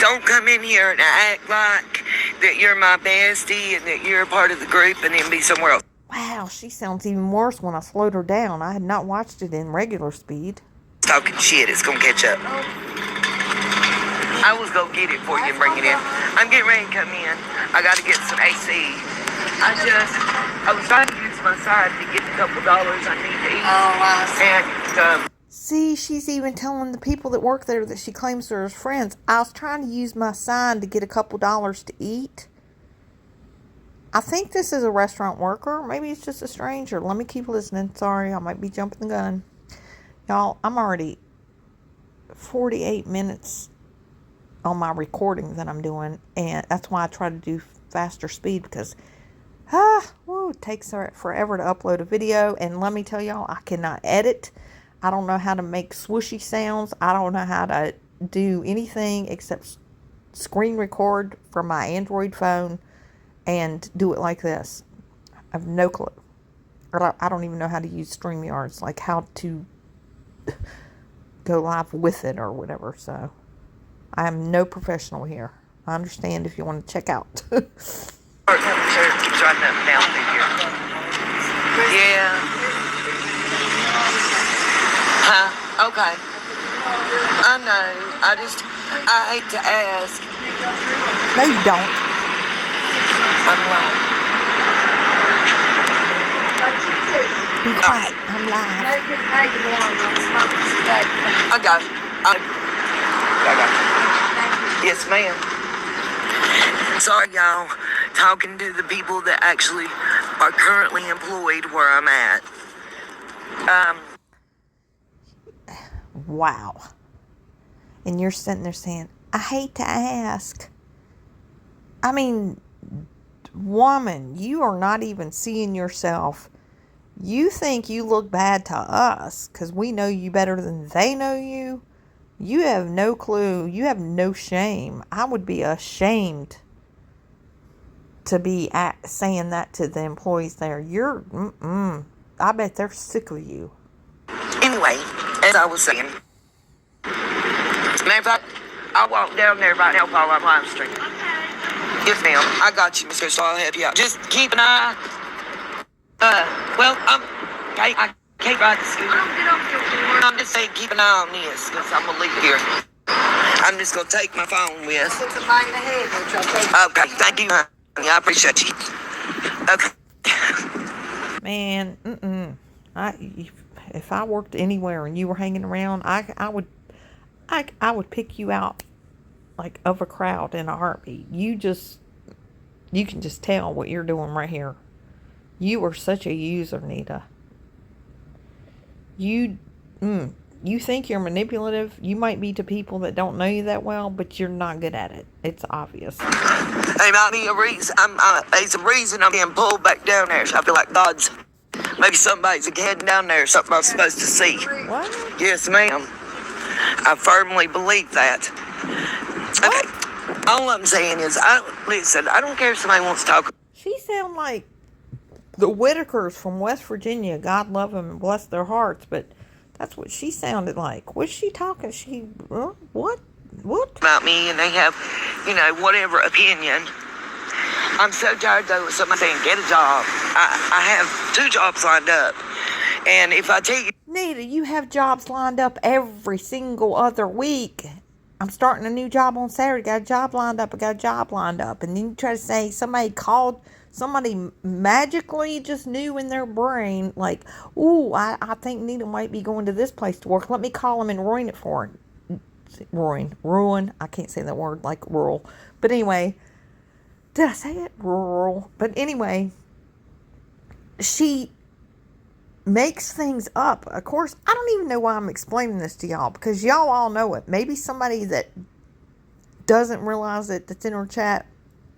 don't come in here and act like that you're my bestie and that you're a part of the group and then be somewhere else. Wow, she sounds even worse when I slowed her down. I had not watched it in regular speed. Talking shit, it's gonna catch up. I was gonna get it for you and bring it in. I'm getting ready to come in. I gotta get some AC. I was trying to use my side to get a couple dollars I need to eat. Oh, I see. And, See, she's even telling the people that work there that she claims are her friends. I was trying to use my sign to get a couple dollars to eat. I think this is a restaurant worker. Maybe it's just a stranger. Let me keep listening. Sorry, I might be jumping the gun. Y'all, I'm already 48 minutes on my recording that I'm doing. And that's why I try to do faster speed because it takes forever to upload a video. And let me tell y'all, I cannot edit. I don't know how to make swooshy sounds. I don't know how to do anything except screen record from my Android phone and do it like this. I have no clue. I don't even know how to use StreamYards, like how to go live with it or whatever. So I am no professional here. I understand if you want to check out. keeps running up and down through here. Yeah. Huh? Okay. I know. I hate to ask. No, you don't. I'm lying. Be quiet. I'm live. I got it. Yes, ma'am. Sorry, y'all. Talking to the people that actually are currently employed where I'm at. Wow. And you're sitting there saying, I hate to ask. I mean, woman, you are not even seeing yourself. You think you look bad to us because we know you better than they know you. You have no clue. You have no shame. I would be ashamed to be saying that to the employees there. I bet they're sick of you. Anyway, as I was saying, matter of fact, I'll walk down there right now while I'm live streaming. Yes, ma'am. I got you, Mr. So I'll help you out. Just keep an eye. I can't ride the scooter. I'm just saying keep an eye on this because I'm going to leave here. I'm just going to take my phone with. Okay, thank you, honey. I appreciate you. Okay. Man, if I worked anywhere and you were hanging around, I would pick you out like of a crowd in a heartbeat. You can just tell what you're doing right here. You are such a user, Nita. You think you're manipulative. You might be to people that don't know you that well, but you're not good at it. It's obvious. Hey, might be a reason. There's a reason I'm being pulled back down there. So I feel like God's maybe somebody's heading down there. Something I'm supposed to see. What? Yes, ma'am. I firmly believe that. Okay. All I'm saying is, I don't care if somebody wants to talk. She sound like the Whitakers from West Virginia. God love them and bless their hearts, but that's what she sounded like. Was she talking? What? About me, and they have, whatever opinion. I'm so tired, though, of somebody saying, get a job. I have 2 jobs lined up. And if I tell you... Nita, you have jobs lined up every single other week. I'm starting a new job on Saturday. Got a job lined up. And then you try to say somebody magically just knew in their brain, like, ooh, I think Nita might be going to this place to work. Let me call him and ruin it for her. Ruin. I can't say that word, like rural. But anyway, did I say it? Rural. But anyway, she makes things up. Of course, I don't even know why I'm explaining this to y'all, because y'all all know it. Maybe somebody that doesn't realize it that's in our chat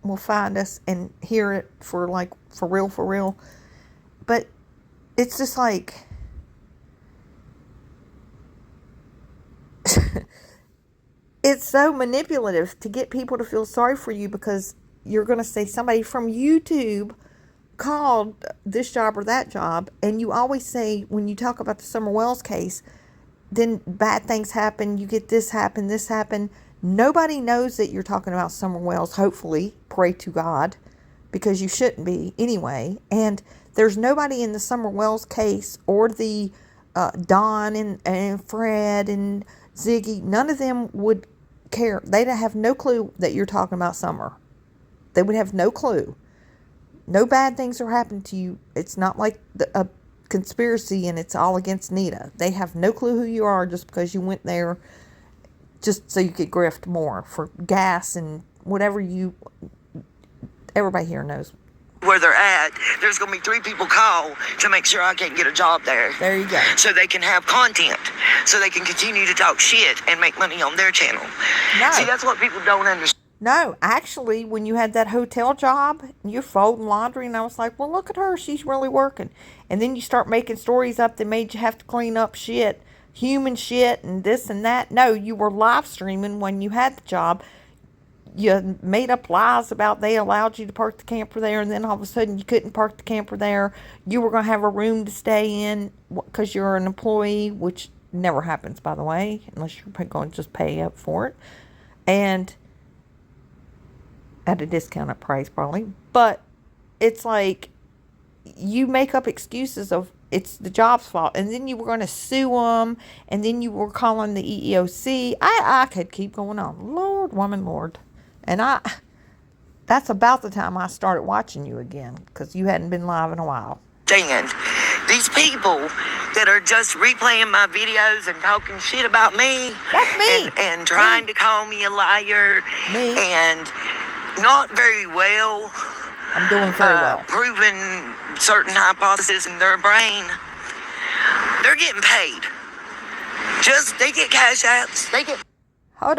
will find us and hear it for real. But it's just like it's so manipulative to get people to feel sorry for you, because you're going to say somebody from YouTube called this job or that job, and you always say, when you talk about the Summer Wells case, then bad things happen, you get this happen. Nobody knows that you're talking about Summer Wells, hopefully. Pray to God, because you shouldn't be anyway. And there's nobody in the Summer Wells case, or the Don and Fred and Ziggy, none of them would care. They'd have no clue that you're talking about Summer. They would have no clue. No bad things are happening to you. It's not like a conspiracy and it's all against Nita. They have no clue who you are just because you went there just so you could grift more for gas and whatever everybody here knows. Where they're at, there's going to be 3 people call to make sure I can't get a job there. There you go. So they can have content. So they can continue to talk shit and make money on their channel. No. See, that's what people don't understand. No, actually, when you had that hotel job, you're folding laundry, and I was like, well, look at her. She's really working. And then you start making stories up that made you have to clean up shit, human shit, and this and that. No, you were live streaming when you had the job. You made up lies about they allowed you to park the camper there, and then all of a sudden you couldn't park the camper there. You were going to have a room to stay in because you're an employee, which never happens, by the way, unless you're going to just pay up for it. And at a discounted price, probably. But it's like you make up excuses of it's the job's fault, and then you were going to sue them, and then you were calling the EEOC. I could keep going on. Lord, woman, Lord. And that's about the time I started watching you again, because you hadn't been live in a while. Stand. These people that are just replaying my videos and talking shit about me. That's me. And trying to call me a liar. Me. And not very well. I'm doing very well. Proving certain hypotheses in their brain. They're getting paid. They get cash apps. Hold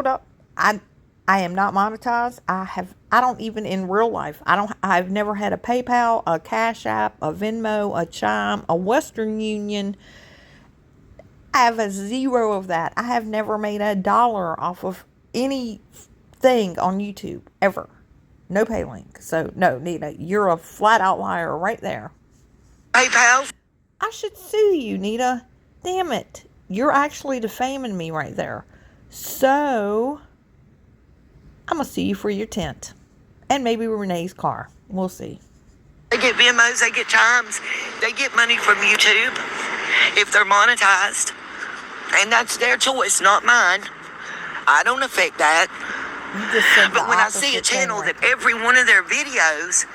up. I am not monetized. I don't even in real life. I've never had a PayPal, a Cash App, a Venmo, a Chime, a Western Union. I have a zero of that. I have never made $1 off of anything on YouTube ever. No pay link. So no, Nita, you're a flat out liar right there. PayPal. I should sue you, Nita. Damn it. You're actually defaming me right there. So I'm going to sue you for your tent. And maybe Renee's car. We'll see. They get Venmos, they get Chimes. They get money from YouTube if they're monetized. And that's their choice, not mine. I don't affect that. You just said but when I see a channel that every one of their videos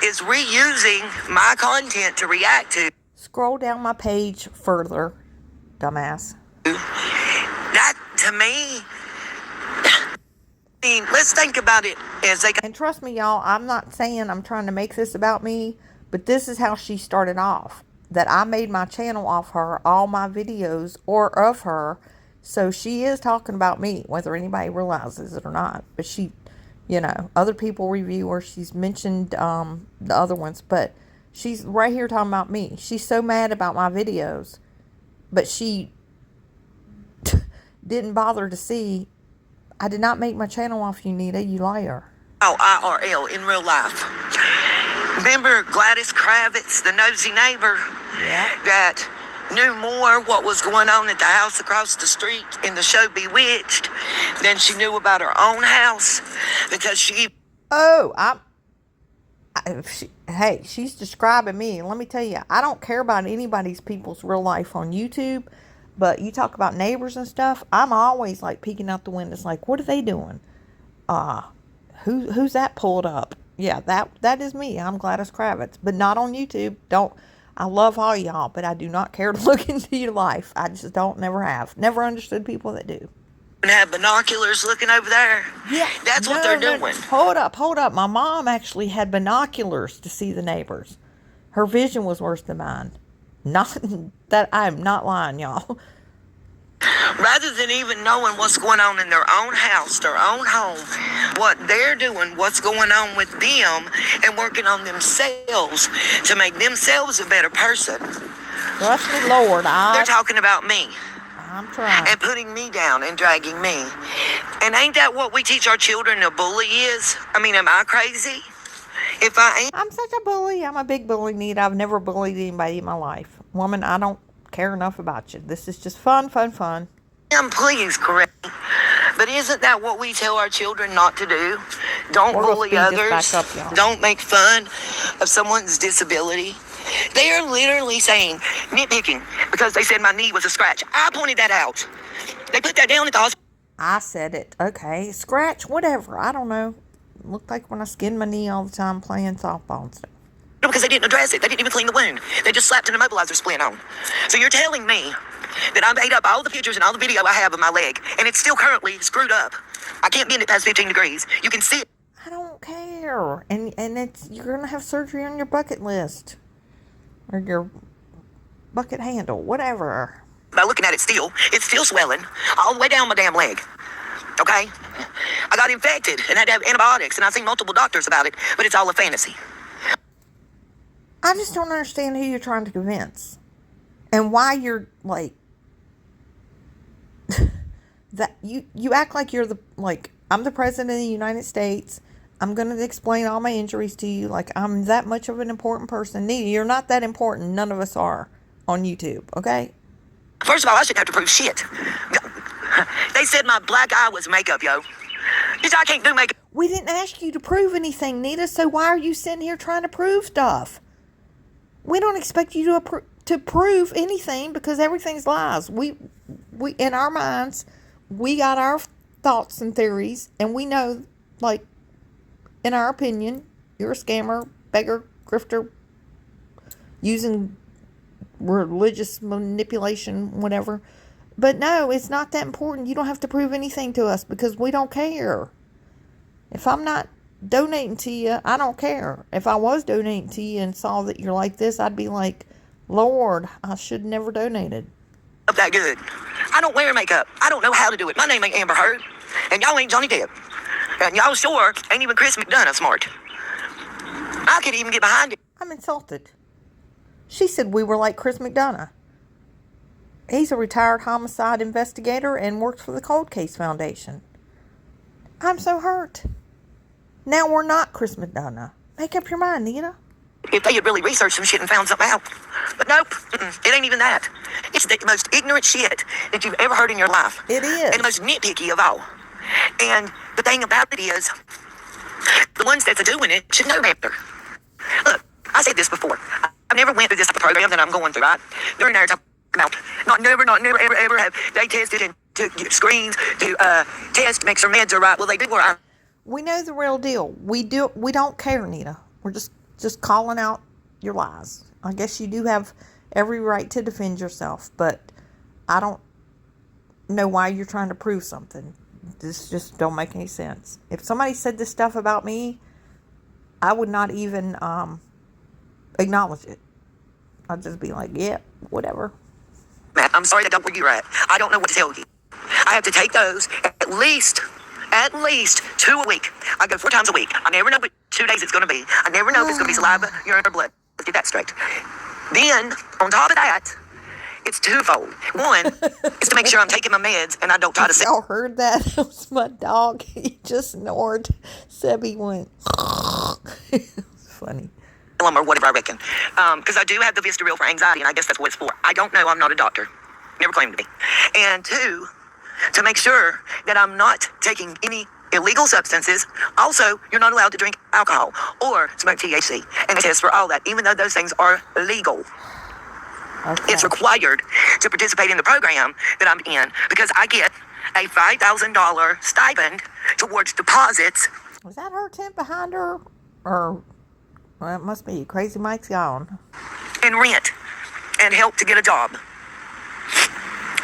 is reusing my content to react to. Scroll down my page further, dumbass. That, to me, I mean, let's think about it as they... And trust me, y'all, I'm not saying I'm trying to make this about me, but this is how she started off. That I made my channel off her, all my videos or of her. So she is talking about me, whether anybody realizes it or not. But she, other people review her. She's mentioned the other ones, but she's right here talking about me. She's so mad about my videos, but she didn't bother to see. I did not make my channel off you, Nita, you liar. Oh, IRL in real life. Remember Gladys Kravitz, the nosy neighbor, that knew more what was going on at the house across the street in the show Bewitched than she knew about her own house because she... Oh, hey, she's describing me. Let me tell you, I don't care about people's real life on YouTube, but you talk about neighbors and stuff, I'm always like peeking out the windows like, what are they doing? Who's that pulled up? Yeah, that is me. I'm Gladys Kravitz, but not on YouTube. I love all y'all, but I do not care to look into your life. I just don't, never have. Never understood people that do. And have binoculars looking over there. Yeah. That's what they're doing. Hold up. My mom actually had binoculars to see the neighbors. Her vision was worse than mine. Not that I'm not lying, y'all. Rather than even knowing what's going on in their own house, their own home, what they're doing, what's going on with them, and working on themselves to make themselves a better person. Trust me, Lord. They're talking about me. I'm trying. And putting me down and dragging me. And ain't that what we teach our children a bully is? I mean, am I crazy? If I ain't... I'm such a bully. I'm a big bully, Nita. I've never bullied anybody in my life. Woman, I don't care enough about you. This is just fun. Please correct me. But isn't that what we tell our children not to do? Don't bully others. Don't make fun of someone's disability. They are literally saying, nitpicking, because they said my knee was a scratch. I pointed that out. They put that down at the hospital. I said it. Okay. Scratch, whatever. I don't know. Looked like when I skinned my knee all the time playing softball and stuff. No, because they didn't address it. They didn't even clean the wound. They just slapped an immobilizer splint on. So you're telling me that I made up all the pictures and all the video I have of my leg, and it's still currently screwed up. I can't bend it past 15 degrees. You can see it. I don't care. And you're going to have surgery on your bucket list. Or your bucket handle, whatever. By looking at it still, it's still swelling all the way down my damn leg. Okay? I got infected and had to have antibiotics, and I've seen multiple doctors about it, but it's all a fantasy. I just don't understand who you're trying to convince. And why you're like... that you act like you're I'm the president of the United States. I'm going to explain all my injuries to you like I'm that much of an important person. Nita, you're not that important. None of us are on YouTube, okay? First of all, I shouldn't have to prove shit. They said my black eye was makeup, yo. Bitch, I can't do makeup. We didn't ask you to prove anything, Nita, so why are you sitting here trying to prove stuff? We don't expect you to prove anything because everything's lies. We in our minds, we got our thoughts and theories, and we know, like, in our opinion, you're a scammer, beggar, grifter, using religious manipulation, whatever. But no, it's not that important. You don't have to prove anything to us because we don't care. If I'm not donating to you, I don't care. If I was donating to you and saw that you're like this, I'd be like, Lord, I should never donated. That good. I don't wear makeup. I don't know how to do it. My name ain't Amber Heard, and y'all ain't Johnny Depp, and y'all sure ain't even Chris McDonough smart. I could even get behind it. I'm insulted. She said we were like Chris McDonough. He's a retired homicide investigator and works for the Cold Case Foundation. I'm so hurt. Now we're not Chris McDonough. Make up your mind, Nita. If they had really researched some shit and found something out. But nope, it ain't even that. It's the most ignorant shit that you've ever heard in your life. It is. And the most nitpicky of all. And the thing about it is, the ones that's doing it should know better. Look, I said this before. I never went through this type of program that I'm going through, right? During our time out. Not never, ever have they tested and took screens to test to make sure meds are right. Well, they do where we know the real deal. We don't care, Nita. We're just calling out your lies. I guess you do have every right to defend yourself, but I don't know why you're trying to prove something. This just don't make any sense. If somebody said this stuff about me, I would not even acknowledge it. I'd just be like, yeah, whatever. Matt, I'm sorry that don't where you're at. I don't know what to tell you. I have to take those at least 2 a week. I go 4 times a week. I never know what 2 days it's going to be. I never know if it's going to be saliva, urine, or blood. Let's get that straight. Then, on top of that, it's twofold. One is to make sure I'm taking my meds and I don't try to say. Y'all heard that? That was my dog. He just snored. Sebby went. It's funny. Or whatever, I reckon. Because I do have the Vistaril for anxiety, and I guess that's what it's for. I don't know. I'm not a doctor. Never claimed to be. And 2, to make sure that I'm not taking any illegal substances. Also, you're not allowed to drink alcohol or smoke THC. And it tests for all that, even though those things are legal. Okay. It's required to participate in the program that I'm in because I get a $5,000 stipend towards deposits. Was that her tent behind her? Or, well, it must be. Crazy Mike's gone. And rent and help to get a job.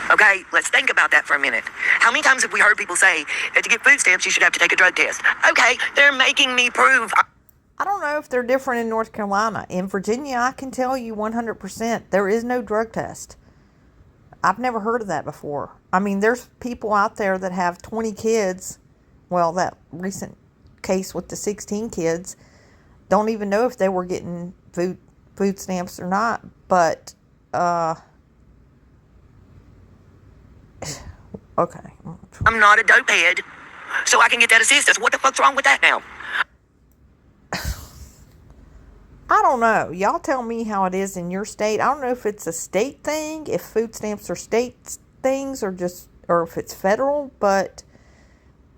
Okay, let's think about that for a minute. How many times have we heard people say that to get food stamps, you should have to take a drug test? Okay, they're making me prove. I don't know if they're different in North Carolina. In Virginia, I can tell you 100% there is no drug test. I've never heard of that before. I mean, there's people out there that have 20 kids. Well, that recent case with the 16 kids, don't even know if they were getting food stamps or not. But, okay. I'm not a dope head, so I can get that assistance. What the fuck's wrong with that now? I don't know. Y'all tell me how it is in your state. I don't know if it's a state thing, if food stamps are state things, or if it's federal, but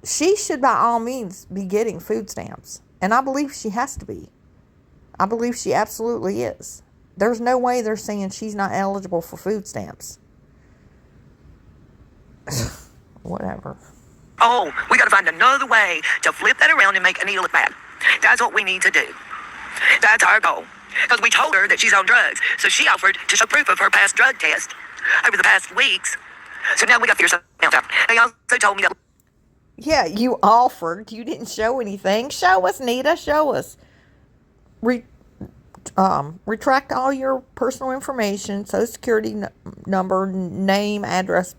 she should by all means be getting food stamps. And I believe she has to be. I believe she absolutely is. There's no way they're saying she's not eligible for food stamps. Whatever. Oh, we got to find another way to flip that around and make Anita look bad. That's what we need to do. That's our goal. Because we told her that she's on drugs. So she offered to show proof of her past drug test over the past weeks. So now we got to figure something out. They also told me that. Yeah, you offered. You didn't show anything. Show us, Nita. Show us. Retract all your personal information, social security number, name, address,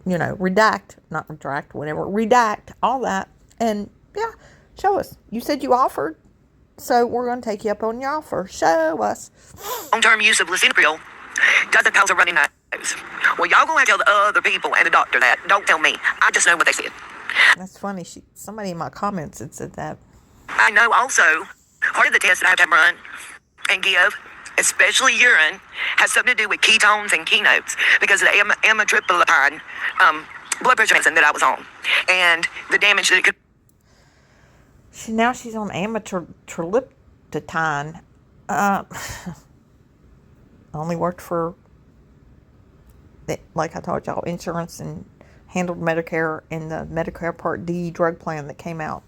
redact, not retract, whatever, redact, all that. And yeah, show us. You said you offered, so we're going to take you up on your offer. Show us. Long-term use of lisinopril doesn't cause a runny nose. Well, y'all going to tell the other people and the doctor that. Don't tell me. I just know what they said. That's funny. Somebody in my comments had said that. I know also, part of the test that I have to run and give, especially urine, has something to do with ketones and keynotes because of the amitriptyline blood pressure medicine that I was on and the damage that it could. Now she's on amitriptyline. I only worked for, like I told y'all, insurance and handled Medicare in the Medicare Part D drug plan that came out.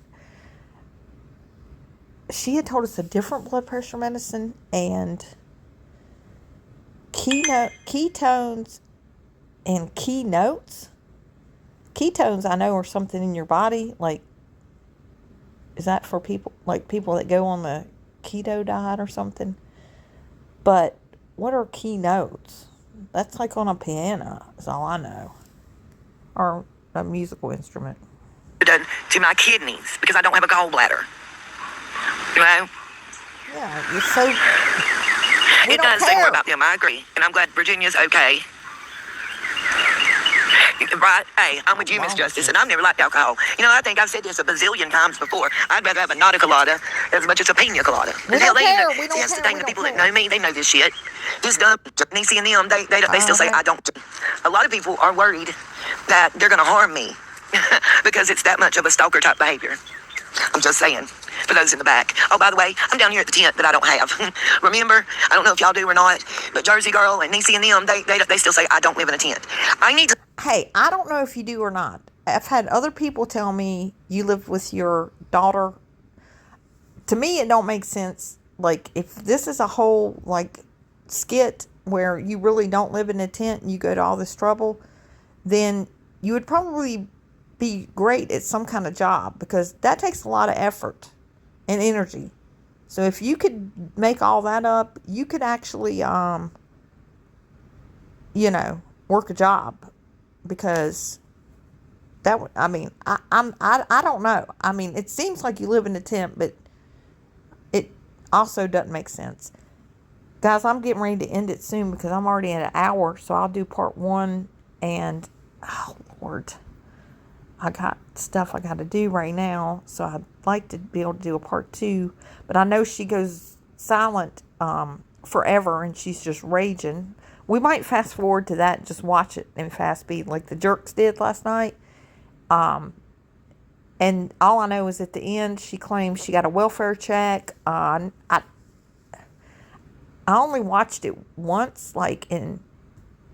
She had told us a different blood pressure medicine, and ketones and keynotes. Ketones, I know, are something in your body. Like, is that for people that go on the keto diet or something? But what are keynotes? That's like on a piano, is all I know. Or a musical instrument. Done to my kidneys because I don't have a gallbladder. You know? Yeah, you're so... It does say more about them, I agree. And I'm glad Virginia's okay. Right? Hey, I'm with you, Miss Justice, and I've never liked alcohol. You know, I think I've said this a bazillion times before. I'd rather have a naughty colada as much as a pina colada. We don't care. We don't see, that's the thing. care. The people that know me, they know this shit. This dumb Neese and them, they still say I don't. A lot of people are worried that they're going to harm me because it's that much of a stalker type behavior. I'm just saying. For those in the back. Oh, by the way, I'm down here at the tent that I don't have. Remember, I don't know if y'all do or not, but Jersey Girl and Neese and them, they still say I don't live in a tent. I need to... Hey, I don't know if you do or not. I've had other people tell me you live with your daughter. To me, it don't make sense. Like, if this is a whole, like, skit where you really don't live in a tent and you go to all this trouble, then you would probably be great at some kind of job, because that takes a lot of effort and energy. So if you could make all that up, you could actually, work a job, because that would, I don't know. I mean, it seems like you live in a tent, but it also doesn't make sense. Guys, I'm getting ready to end it soon because I'm already at an hour, so I'll do part 1, and, oh, Lord, I got stuff I got to do right now, so I'd like to be able to do a part 2, but I know she goes silent forever, and she's just raging. We might fast forward to that and just watch it in fast speed like the jerks did last night. And all I know is at the end, she claims she got a welfare check. I only watched it once, and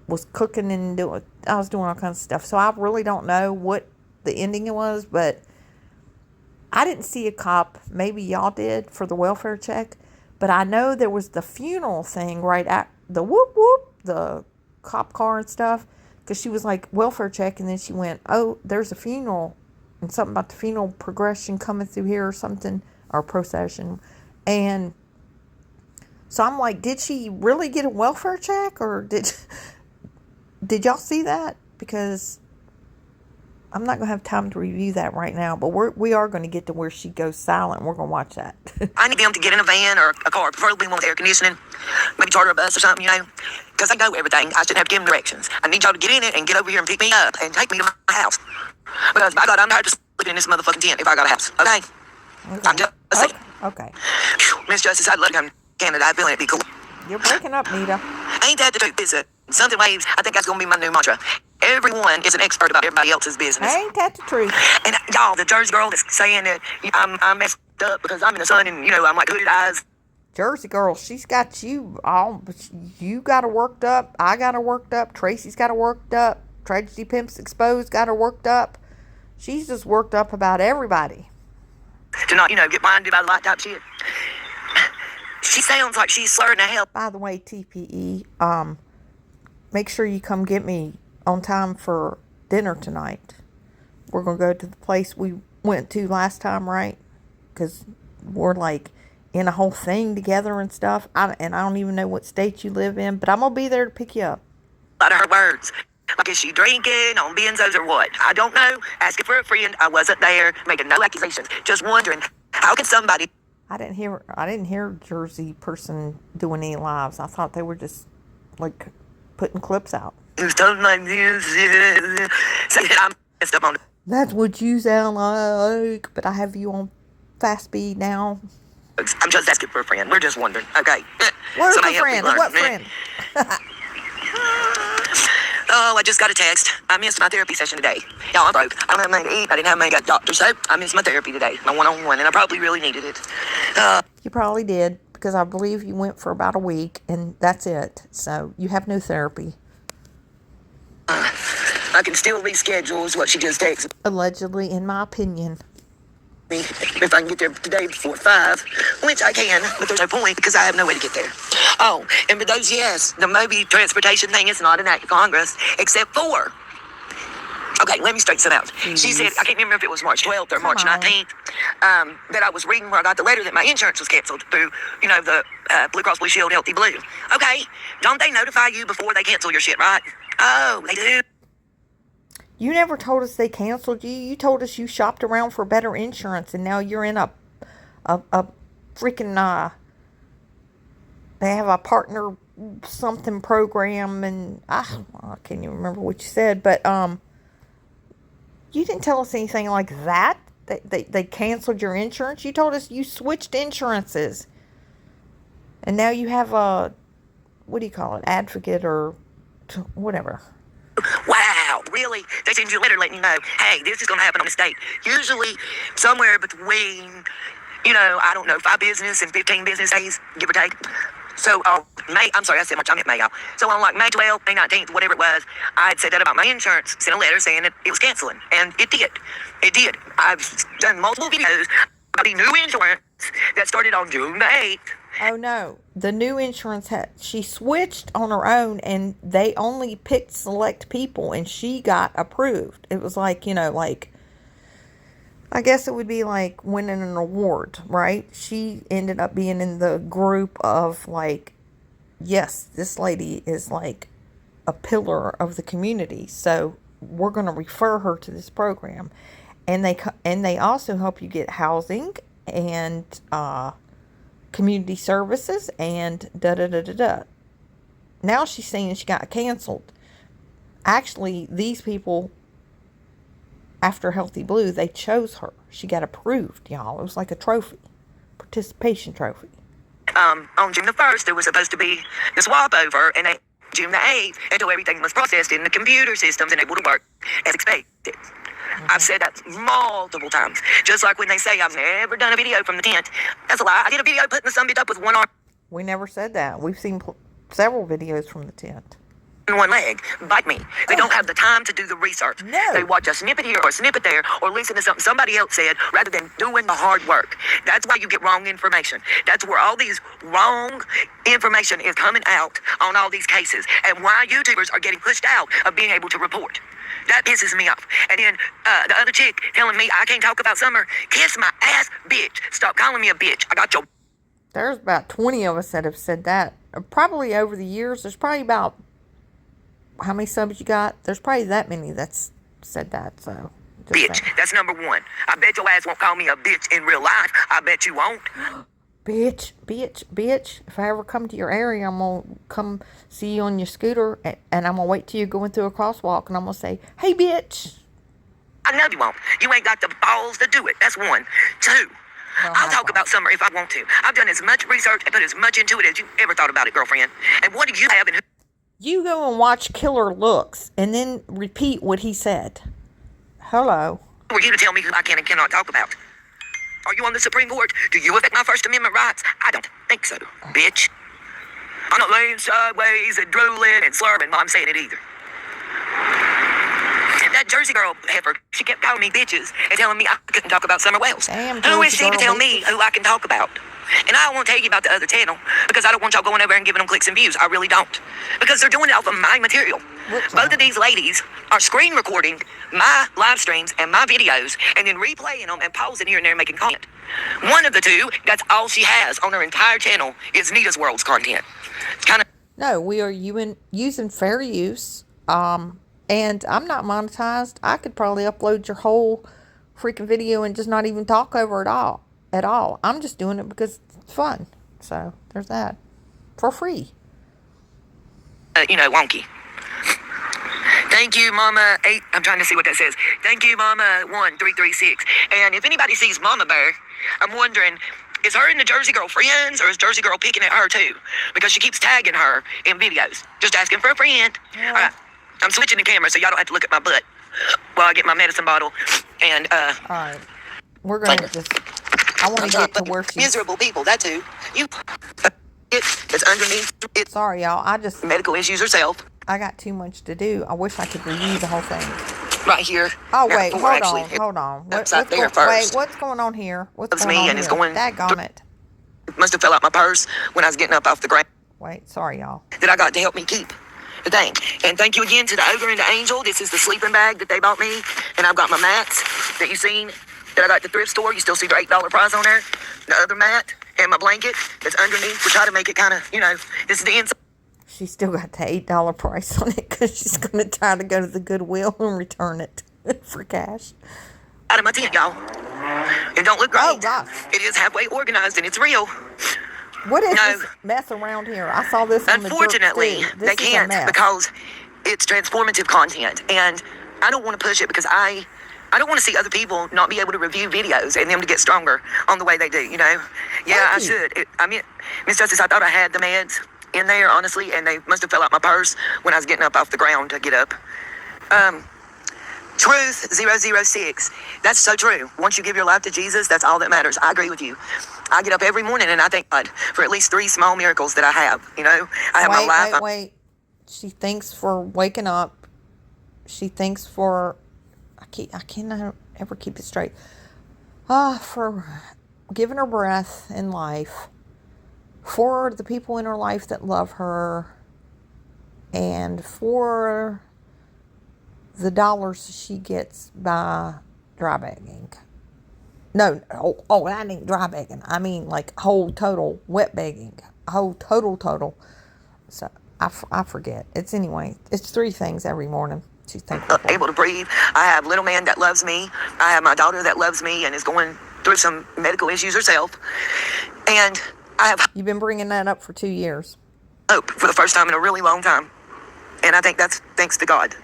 was cooking and I was doing all kinds of stuff, so I really don't know what the ending was, but I didn't see a cop. Maybe y'all did for the welfare check, but I know there was the funeral thing right at the whoop whoop, the cop car and stuff, because she was like, welfare check, and then she went, oh, there's a funeral, and something about the funeral progression coming through here or something, or procession. And so I'm like, did she really get a welfare check, or did y'all see that? Because I'm not going to have time to review that right now, but we are going to get to where she goes silent. We're going to watch that. I need them to get in a van or a car, preferably one with air conditioning, maybe charter a bus or something, because I know everything. I shouldn't have to give them directions. I need y'all to get in it and get over here and pick me up and take me to my house. Because, by God, I'm tired of sleeping in this motherfucking tent if I got a house, okay? I'm just saying. Okay. Miss Justice, I'd love to come to Canada. I feel like it'd be cool. You're breaking up, Nita. Ain't that the truth? Is it? Something waves. I think that's going to be my new mantra. Everyone is an expert about everybody else's business. Ain't that the truth? And y'all, the Jersey Girl that's saying that I'm messed up because I'm in the sun and, I'm like hooded eyes. Jersey Girl, she's got you all. You got her worked up. I got her worked up. Tracy's got her worked up. Tragedy Pimps Exposed got her worked up. She's just worked up about everybody. To not, get blinded by the light type shit. She sounds like she's slurring the hell. By the way, TPE, make sure you come get me on time for dinner tonight. We're going to go to the place we went to last time, right? Because we're like in a whole thing together and stuff. I don't even know what state you live in, but I'm going to be there to pick you up. A lot of her words. Like, is she drinking on benzos or what? I don't know. Asking for a friend. I wasn't there. Making no accusations. Just wondering, how can somebody... I didn't hear Jersey person doing any lives. I thought they were just like putting clips out. Stuff like this. Say that I'm messed up on it. That's what you sound like. But I have you on fast speed now. I'm just asking for a friend. We're just wondering. Okay. Where's your friend? What friend? Oh, I just got a text. I missed my therapy session today. Y'all, I'm broke. I don't have money to eat. I didn't have money to get a doctor, so I missed my therapy today. My one-on-one, and I probably really needed it. You probably did, because I believe you went for about a week, and that's it. So you have no therapy. I can still reschedule, is what she just texted. Allegedly, in my opinion. If I can get there today before 5, which I can, but there's no point because I have no way to get there. Oh, and with those, yes, the movie transportation thing is not an act of Congress, except for. Okay, let me straighten that out. Jeez. She said, I can't remember if it was March 12th or Come March on. 19th, that I was reading where I got the letter that my insurance was canceled through, the Blue Cross Blue Shield Healthy Blue. Okay, don't they notify you before they cancel your shit, right? Oh, they do. You never told us they canceled you. You told us you shopped around for better insurance, and now you're in a freaking, they have a partner something program, and I can't even remember what you said, but you didn't tell us anything like that. They canceled your insurance. You told us you switched insurances, and now you have a, what do you call it, advocate or whatever. Wow, really? They send you a letter letting you know, hey, this is going to happen on this date. Usually somewhere between, I don't know, 5 business and 15 business days, give or take. So, I said March, I meant May, y'all. So on like May 12th, May 19th, whatever it was, I had said that about my insurance, sent a letter saying that it was canceling. And it did. It did. I've done multiple videos about the new insurance that started on June the 8th. Oh no, the new insurance she switched on her own, and they only picked select people, and she got approved. It was like, I guess it would be like winning an award, right? She ended up being in the group of like, yes, this lady is like a pillar of the community, so we're going to refer her to this program. And they also help you get housing and community services and da-da-da-da-da. Now she's saying she got canceled. Actually, these people, after Healthy Blue, they chose her. She got approved, y'all. It was like a trophy. Participation trophy. On June the 1st, there was supposed to be the swap over, and June the 8th, until everything was processed in the computer systems and able to work as expected. I've said that multiple times. Just like when they say I've never done a video from the tent. That's a lie. I did a video putting the sunbit up with one arm We never said that. We've seen several videos from the tent. and one leg. Bite me. They don't have the time to do the research. No. They watch a snippet here or a snippet there or listen to something somebody else said rather than doing the hard work. That's why you get wrong information. That's where all these wrong information is coming out on all these cases, and why YouTubers are getting pushed out of being able to report. That pisses me off. And then the other chick telling me I can't talk about summer. Kiss my ass, bitch. Stop calling me a bitch. I got your... There's about 20 of us that have said that. Probably over the years, there's probably about, how many subs you got? There's probably that many that's said that, so. Bitch. Saying. That's number one. I bet your ass won't call me a bitch in real life. I bet you won't. Bitch. If I ever come to your area, I'm going to come see you on your scooter, and I'm going to wait till you're going through a crosswalk, and I'm going to say, hey, bitch. I know you won't. You ain't got the balls to do it. That's one. Two. I'll talk about summer if I want to. I've done as much research and put as much into it as you ever thought about it, girlfriend. And what do you have and who? You go and watch Killer Looks, and then repeat what he said. Hello. Who are you to tell me who I can and cannot talk about? Are you on the Supreme Court? Do you affect my First Amendment rights? I don't think so, bitch. I'm not laying sideways and drooling and slurring while I'm saying it either. That Jersey girl heifer, she kept calling me bitches and telling me I couldn't talk about summer wells. Damn, Who is Jersey she to girl tell me who I can talk about? And I won't tell you about the other channel because I don't want y'all going over and giving them clicks and views. I really don't. Because they're doing it off of my material. Both of these ladies are screen recording my live streams and my videos and then replaying them and pausing here and there and making comment. One of the two, that's all she has on her entire channel, is Nita's World's content. It's kind of... No, we are using fair use. And I'm not monetized. I could probably upload your whole freaking video and just not even talk over it all at all. I'm just doing it because it's fun. So there's that. For free. Wonky. Thank you, Mama 8. I'm trying to see what that says. Thank you, Mama 1336. And if anybody sees Mama Bear, I'm wondering, is her and the Jersey Girl friends, or is Jersey Girl picking at her too? Because she keeps tagging her in videos. Just asking for a friend. Yeah. All right. I'm switching the camera so y'all don't have to look at my butt while I get my medicine bottle. And, all right. We're going to just... I want to get to where she's... Miserable people, that too. It's underneath it. Sorry, y'all. Medical issues herself. I got too much to do. I wish I could review the whole thing. Right here. Oh, wait. Hold on. What's going on here? What's going on here? Daggone it. Must have fell out my purse when I was getting up off the ground. Wait, sorry, y'all. That I got to help me keep the thing. And thank you again to the Ogre and the Angel. This is the sleeping bag that they bought me. And I've got my mats that you've seen that I got at the thrift store. You still see the $8 prize on there. The other mat and my blanket that's underneath. We try to make it kind of, this is the inside. She still got the $8 price on it because she's going to try to go to the Goodwill and return it for cash. Out of my tent, y'all. It don't look great. Oh, gosh. It is halfway organized and it's real. What is this mess around here? I saw this on Unfortunately, the they can't because it's transformative content. And I don't want to push it because I don't want to see other people not be able to review videos and them to get stronger on the way they do, Yeah, I should. Miss Justice, I thought I had the meds in there, honestly, and they must have fell out my purse when I was getting up off the ground to get up. Truth 006. That's so true. Once you give your life to Jesus, that's all that matters. I agree with you. I get up every morning and I thank God for at least 3 small miracles that I have. I have my life. Wait. She thanks for waking up. She thanks for, I cannot ever keep it straight. For giving her breath in life. For the people in her life that love her. And for the dollars she gets by dry bagging. No, I mean dry bagging. I mean like whole total wet bagging. Whole total. So I forget. It's 3 things every morning. She's thankful for. Able to breathe. I have little man that loves me. I have my daughter that loves me and is going through some medical issues herself. And I have You've been bringing that up for 2 years. Hope for the first time in a really long time. And I think that's thanks to God.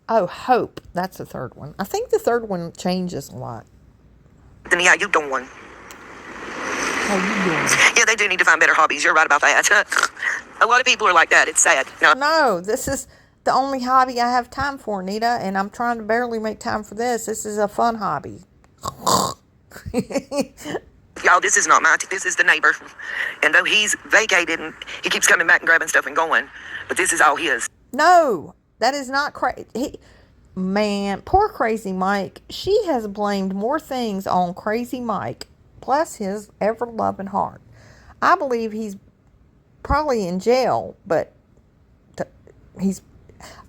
Hope. That's the third one. I think the third one changes a lot. Anthony, how you doing? How you doing? Yeah, they do need to find better hobbies. You're right about that. A lot of people are like that. It's sad. No, this is the only hobby I have time for, Nita, and I'm trying to barely make time for this. This is a fun hobby. Y'all, this is not mine. This is the neighbor. And though he's vacated and he keeps coming back and grabbing stuff and going, but this is all his. No, that is not crazy. Man, poor Crazy Mike. She has blamed more things on Crazy Mike, plus his ever-loving heart. I believe he's probably in jail, but he's...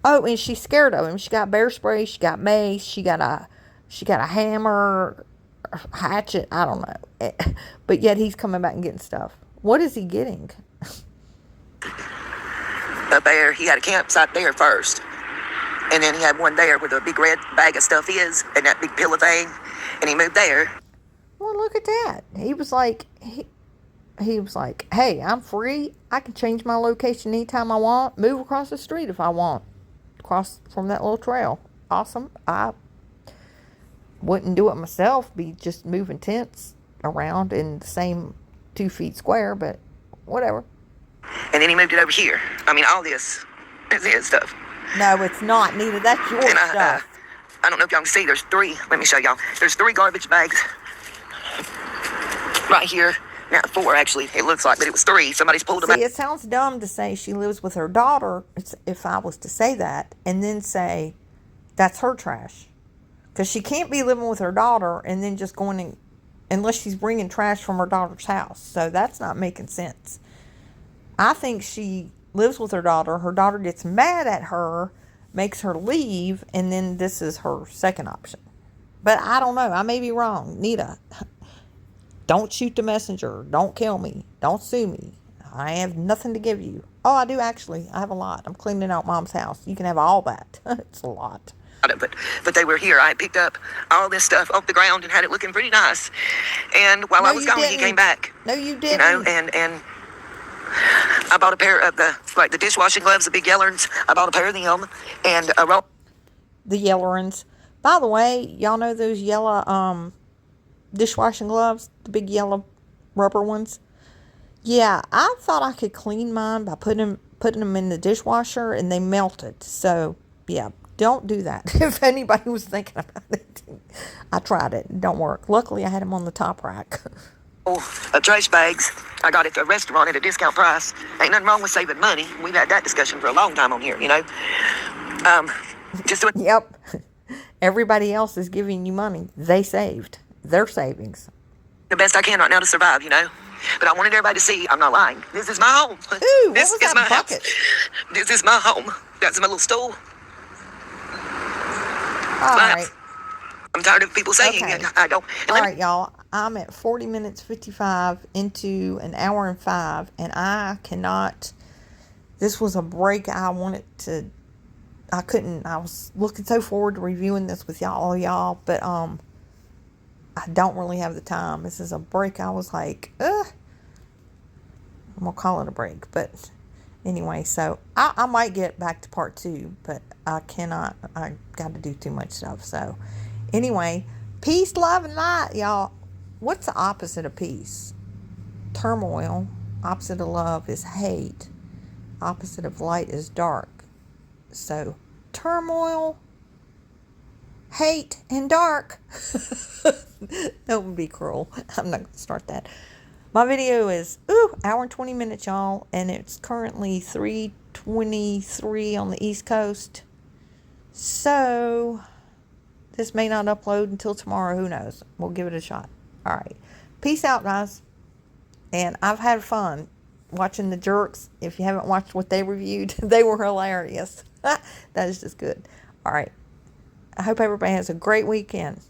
Oh, and she's scared of him. She got bear spray, she got mace, she got a hammer, hatchet, I don't know. But yet he's coming back and getting stuff. What is he getting? Up there, he had a campsite there first. And then he had one there where the big red bag of stuff is, and that big pillow thing. And he moved there. Well, look at that. He was like, he was like, hey, I'm free. I can change my location anytime I want. Move across the street if I want. Across from that little trail. Awesome. I wouldn't do it myself. Be just moving tents around in the same 2 feet square, but whatever. And then he moved it over here. I mean, all this is his stuff. No, it's not, Nita. That's your stuff. I don't know if y'all can see. There's 3. Let me show y'all. There's 3 garbage bags right here. Now 4, actually, it looks like, but it was 3. Somebody's pulled them out. See, it sounds dumb to say she lives with her daughter, if I was to say that, and then say that's her trash. Because she can't be living with her daughter and then just going in, unless she's bringing trash from her daughter's house. So that's not making sense. I think she lives with her daughter gets mad at her, makes her leave, and then this is her second option. But I don't know. I may be wrong. Nita, don't shoot the messenger. Don't kill me. Don't sue me. I have nothing to give you. Oh, I do actually. I have a lot. I'm cleaning out Mom's house. You can have all that. It's a lot. But they were here. I picked up all this stuff off the ground and had it looking pretty nice. And while I was gone, he came back. No, you didn't. And I bought a pair of the dishwashing gloves, the big yellers. I bought a pair of them and a roll. The yellerins. By the way, y'all know those yellow dishwashing gloves, the big yellow rubber ones. Yeah, I thought I could clean mine by putting them in the dishwasher, and they melted. So yeah, don't do that. If anybody was thinking about it, I tried it. It don't work. Luckily, I had them on the top rack. Trash bags. I got it at the restaurant at a discount price. Ain't nothing wrong with saving money. We've had that discussion for a long time on here, Just doing. Yep. Everybody else is giving you money. They saved. Their savings. The best I can right now to survive, But I wanted everybody to see I'm not lying. This is my home. Ooh, what This was is that my bucket? house. This is my home. That's my little stool. All My right. house. I'm tired of people saying Okay. I don't. And All let me, right, y'all. I'm at 40 minutes 55 into an hour and 5, and I cannot. This was a break I wanted to. I couldn't. I was looking so forward to reviewing this with y'all, but I don't really have the time. This is a break. I was like, ugh. I'm gonna call it a break, but anyway, so I might get back to part 2, but I cannot. I got to do too much stuff. So anyway, peace, love, and light, y'all. What's the opposite of peace? Turmoil. Opposite of love is hate. Opposite of light is dark. So turmoil, hate, and dark. That would be cruel. I'm not going to start that. My video is, hour and 20 minutes, y'all. And it's currently 3:23 on the East Coast. So this may not upload until tomorrow. Who knows? We'll give it a shot. All right. Peace out, guys. And I've had fun watching the jerks. If you haven't watched what they reviewed, they were hilarious. That is just good. All right. I hope everybody has a great weekend.